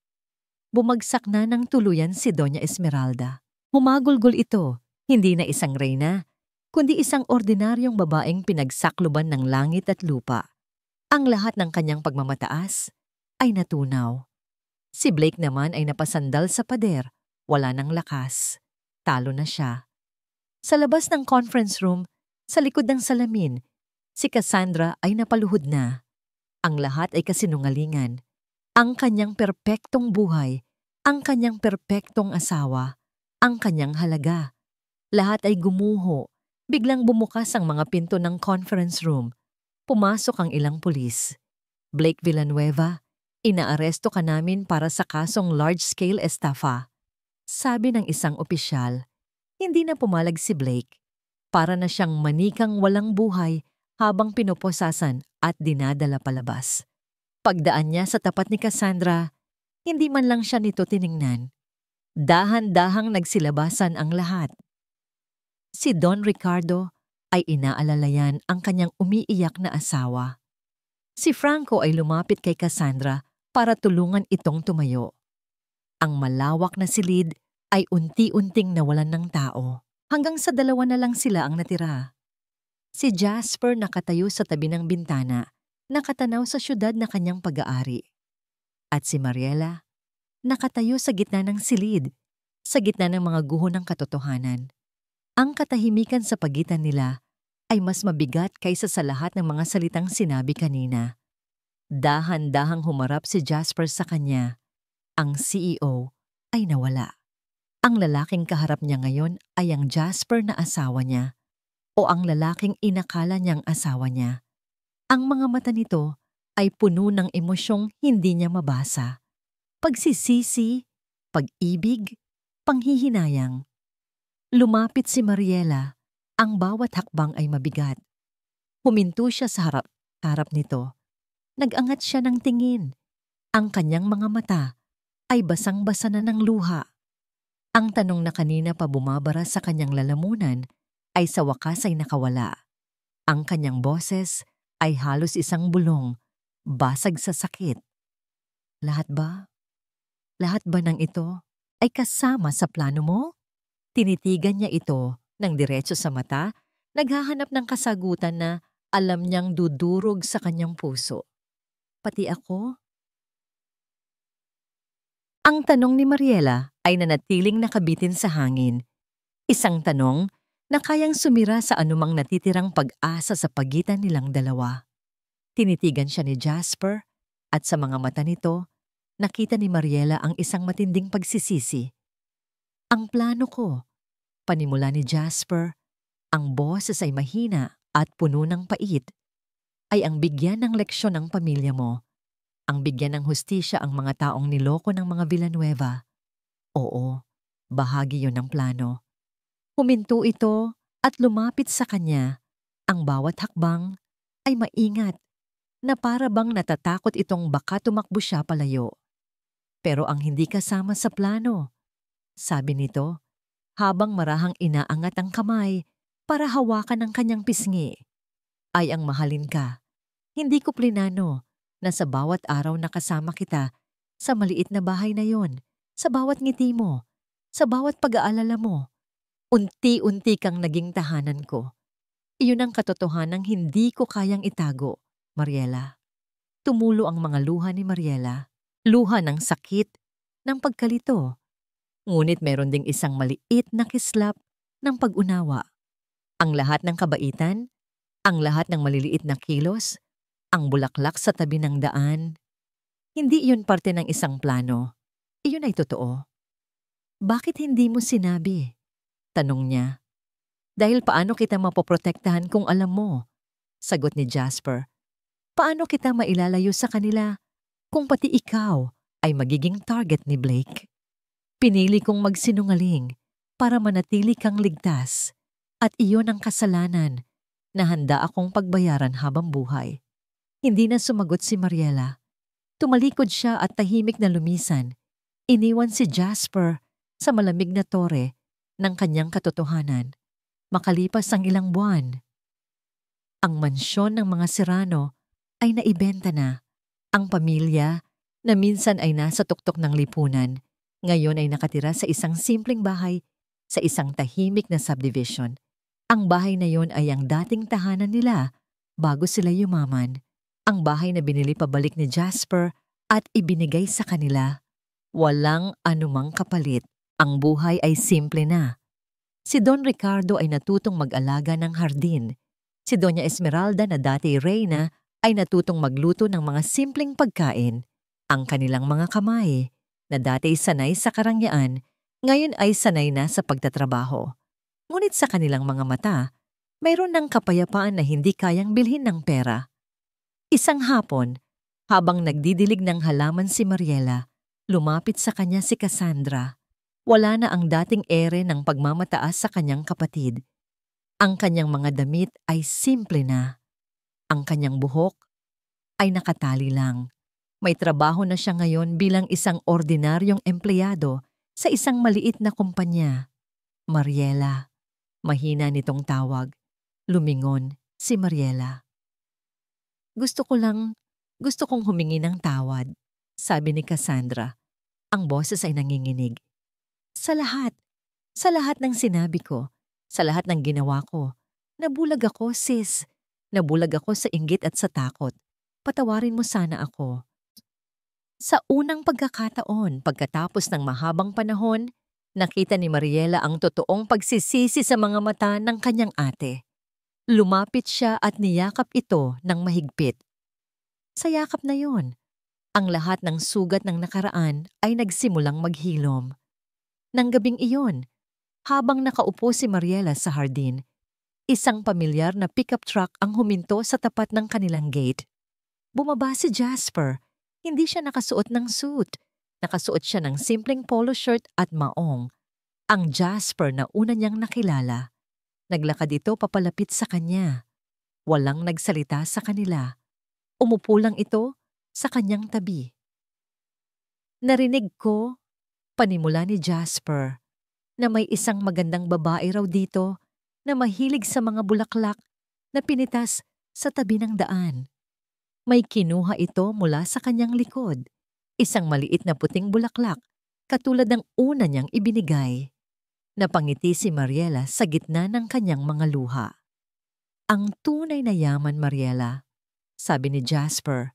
Bumagsak na ng tuluyan si Doña Esmeralda. Humagulgol ito, hindi na isang reyna, kundi isang ordinaryong babaeng pinagsakluban ng langit at lupa. Ang lahat ng kanyang pagmamataas ay natunaw. Si Blake naman ay napasandal sa pader, wala ng lakas. Talo na siya. Sa labas ng conference room, sa likod ng salamin, si Cassandra ay napaluhod na. Ang lahat ay kasinungalingan. Ang kanyang perpektong buhay, ang kanyang perpektong asawa, ang kanyang halaga. Lahat ay gumuho. Biglang bumukas ang mga pinto ng conference room. Pumasok ang ilang pulis. Blake Villanueva, inaaresto ka namin para sa kasong large-scale estafa. Sabi ng isang opisyal. Hindi na pumalag si Blake. Para na siyang manikang walang buhay habang pinoposasan at dinadala palabas. Pagdaan niya sa tapat ni Cassandra, hindi man lang siya nito tiningnan. Dahan-dahang nagsilabasan ang lahat. Si Don Ricardo ay inaalalayan ang kanyang umiiyak na asawa. Si Franco ay lumapit kay Cassandra para tulungan itong tumayo. Ang malawak na silid ay unti-unting nawalan ng tao hanggang sa 2 na lang sila ang natira. Si Jasper nakatayo sa tabi ng bintana, nakatanaw sa syudad na kanyang pag-aari. At si Mariela, nakatayo sa gitna ng silid, sa gitna ng mga guho ng katotohanan. Ang katahimikan sa pagitan nila ay mas mabigat kaysa sa lahat ng mga salitang sinabi kanina. Dahan-dahang humarap si Jasper sa kanya. Ang CEO ay nawala. Ang lalaking kaharap niya ngayon ay ang Jasper na asawa niya o ang lalaking inakala niyang asawa niya. Ang mga mata nito ay puno ng emosyong hindi niya mabasa. Pagsisisi, pag-ibig, panghihinayang. Lumapit si Mariela. Ang bawat hakbang ay mabigat. Huminto siya sa harap nito. Nag-angat siya ng tingin. Ang kanyang mga mata ay basang-basa na ng luha. Ang tanong na kanina pa bumabara sa kanyang lalamunan ay sa wakas ay nakawala. Ang kanyang boses ay halos isang bulong, basag sa sakit. Lahat ba? Lahat ba ng ito ay kasama sa plano mo? Tinitigan niya ito ng diretso sa mata, naghahanap ng kasagutan na alam niyang dudurog sa kanyang puso. Pati ako? Ang tanong ni Mariela ay nanatiling nakabitin sa hangin. Isang tanong na kayang sumira sa anumang natitirang pag-asa sa pagitan nilang dalawa. Tinitigan siya ni Jasper at sa mga mata nito, nakita ni Mariela ang isang matinding pagsisisi. Ang plano ko, panimula ni Jasper, ang boses ay mahina at puno ng pait, ay ang bigyan ng leksyon ng pamilya mo, ang bigyan ng hustisya ang mga taong niloko ng mga Villanueva. Oo, bahagi yon ng plano. Huminto ito at lumapit sa kanya. Ang bawat hakbang ay maingat na para bang natatakot itong baka tumakbo siya palayo. Pero ang hindi kasama sa plano, sabi nito, habang marahang inaangat ang kamay para hawakan ang kanyang pisngi, ay ang mahalin ka. Hindi ko plinano na sa bawat araw na kasama kita sa maliit na bahay na yon, sa bawat ngiti mo, sa bawat pag-aalala mo, unti-unti kang naging tahanan ko. Iyon ang katotohanang hindi ko kayang itago, Mariela. Tumulo ang mga luha ni Mariela, luha ng sakit, ng pagkalito. Ngunit meron ding isang maliit na kislap ng pag-unawa. Ang lahat ng kabaitan, ang lahat ng maliliit na kilos, ang bulaklak sa tabi ng daan, hindi iyon parte ng isang plano. Iyon ay totoo. Bakit hindi mo sinabi? Tanong niya. Dahil paano kita mapoprotektahan kung alam mo? Sagot ni Jasper. Paano kita mailalayo sa kanila kung pati ikaw ay magiging target ni Blake? Pinili kong magsinungaling para manatili kang ligtas at iyon ang kasalanan na handa akong pagbayaran habang buhay. Hindi na sumagot si Mariela. Tumalikod siya at tahimik na lumisan. Iniwan si Jasper sa malamig na tore ng kanyang katotohanan. Makalipas ang ilang buwan, ang mansyon ng mga Serrano ay naibenta na. Ang pamilya na minsan ay nasa tuktok ng lipunan, ngayon ay nakatira sa isang simpleng bahay sa isang tahimik na subdivision. Ang bahay na yon ay ang dating tahanan nila bago sila yumaman. Ang bahay na binili pabalik ni Jasper at ibinigay sa kanila. Walang anumang kapalit. Ang buhay ay simple na. Si Don Ricardo ay natutong mag-alaga ng hardin. Si Doña Esmeralda na dati reyna ay natutong magluto ng mga simpleng pagkain. Ang kanilang mga kamay, na dati sanay sa karangyaan, ngayon ay sanay na sa pagtatrabaho. Ngunit sa kanilang mga mata, mayroon ng kapayapaan na hindi kayang bilhin ng pera. Isang hapon, habang nagdidilig ng halaman si Mariela, lumapit sa kanya si Cassandra. Wala na ang dating ere ng pagmamataas sa kanyang kapatid. Ang kanyang mga damit ay simple na. Ang kanyang buhok ay nakatali lang. May trabaho na siya ngayon bilang isang ordinaryong empleyado sa isang maliit na kumpanya. Mariela. Mahina nitong tawag. Lumingon si Mariela. Gusto kong humingi ng tawad, sabi ni Cassandra. Ang boses ay nanginginig. Sa lahat ng sinabi ko, sa lahat ng ginawa ko, nabulag ako, sis. Nabulag ako sa inggit at sa takot. Patawarin mo sana ako. Sa unang pagkakataon, pagkatapos ng mahabang panahon, nakita ni Mariela ang totoong pagsisisi sa mga mata ng kanyang ate. Lumapit siya at niyakap ito ng mahigpit. Sa yakap na yon, ang lahat ng sugat ng nakaraan ay nagsimulang maghilom. Nang gabing iyon, habang nakaupo si Mariela sa hardin, isang pamilyar na pickup truck ang huminto sa tapat ng kanilang gate. Bumaba si Jasper. Hindi siya nakasuot ng suit. Nakasuot siya ng simpleng polo shirt at maong. Ang Jasper na una niyang nakilala. Naglakad ito papalapit sa kanya. Walang nagsalita sa kanila. Umupo lang ito sa kanyang tabi. Narinig ko, panimula ni Jasper, na may isang magandang babae raw dito na mahilig sa mga bulaklak na pinitas sa tabi ng daan. May kinuha ito mula sa kanyang likod, isang maliit na puting bulaklak, katulad ng una niyang ibinigay. Napangiti si Mariela sa gitna ng kanyang mga luha. Ang tunay na yaman, Mariela, sabi ni Jasper,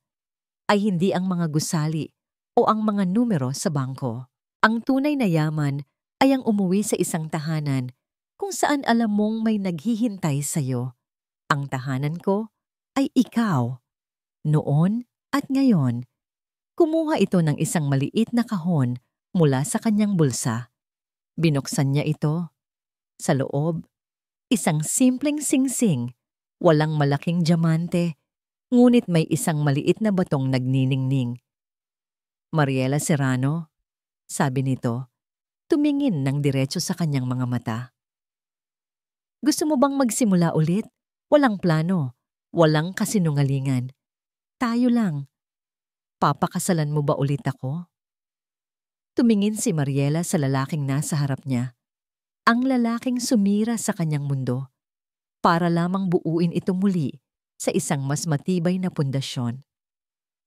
ay hindi ang mga gusali o ang mga numero sa bangko. Ang tunay na yaman ay ang umuwi sa isang tahanan kung saan alam mong may naghihintay sa'yo. Ang tahanan ko ay ikaw. Noon at ngayon, kumuha ito ng isang maliit na kahon mula sa kanyang bulsa. Binuksan niya ito. Sa loob, isang simpleng singsing, walang malaking diamante, ngunit may isang maliit na batong nagniningning. Mariela Serrano, sabi nito, tumingin ng diretso sa kanyang mga mata. Gusto mo bang magsimula ulit? Walang plano, walang kasinungalingan. Tayo lang. Papakasalan mo ba ulit ako? Tumingin si Mariela sa lalaking nasa harap niya. Ang lalaking sumira sa kanyang mundo para lamang buuin ito muli sa isang mas matibay na pundasyon.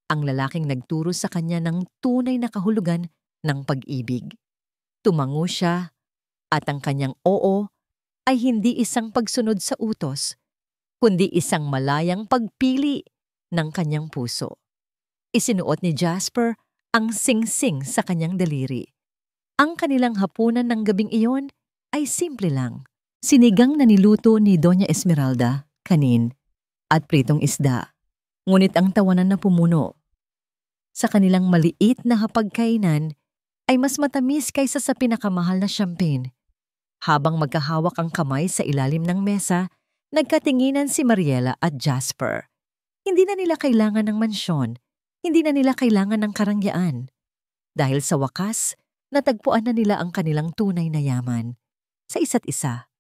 Ang lalaking nagturo sa kanya ng tunay na kahulugan ng pag-ibig. Tumango siya at ang kanyang oo ay hindi isang pagsunod sa utos, kundi isang malayang pagpili ng kanyang puso. Isinuot ni Jasper ang singsing sa kanyang daliri. Ang kanilang hapunan ng gabing iyon ay simple lang. Sinigang na niluto ni Doña Esmeralda, kanin, at pritong isda. Ngunit ang tawanan na pumuno sa kanilang maliit na hapagkainan ay mas matamis kaysa sa pinakamahal na champagne. Habang magkahawak ang kamay sa ilalim ng mesa, nagkatinginan si Mariela at Jasper. Hindi na nila kailangan ng mansyon, hindi na nila kailangan ng karangyaan. Dahil sa wakas, natagpuan na nila ang kanilang tunay na yaman sa isa't isa.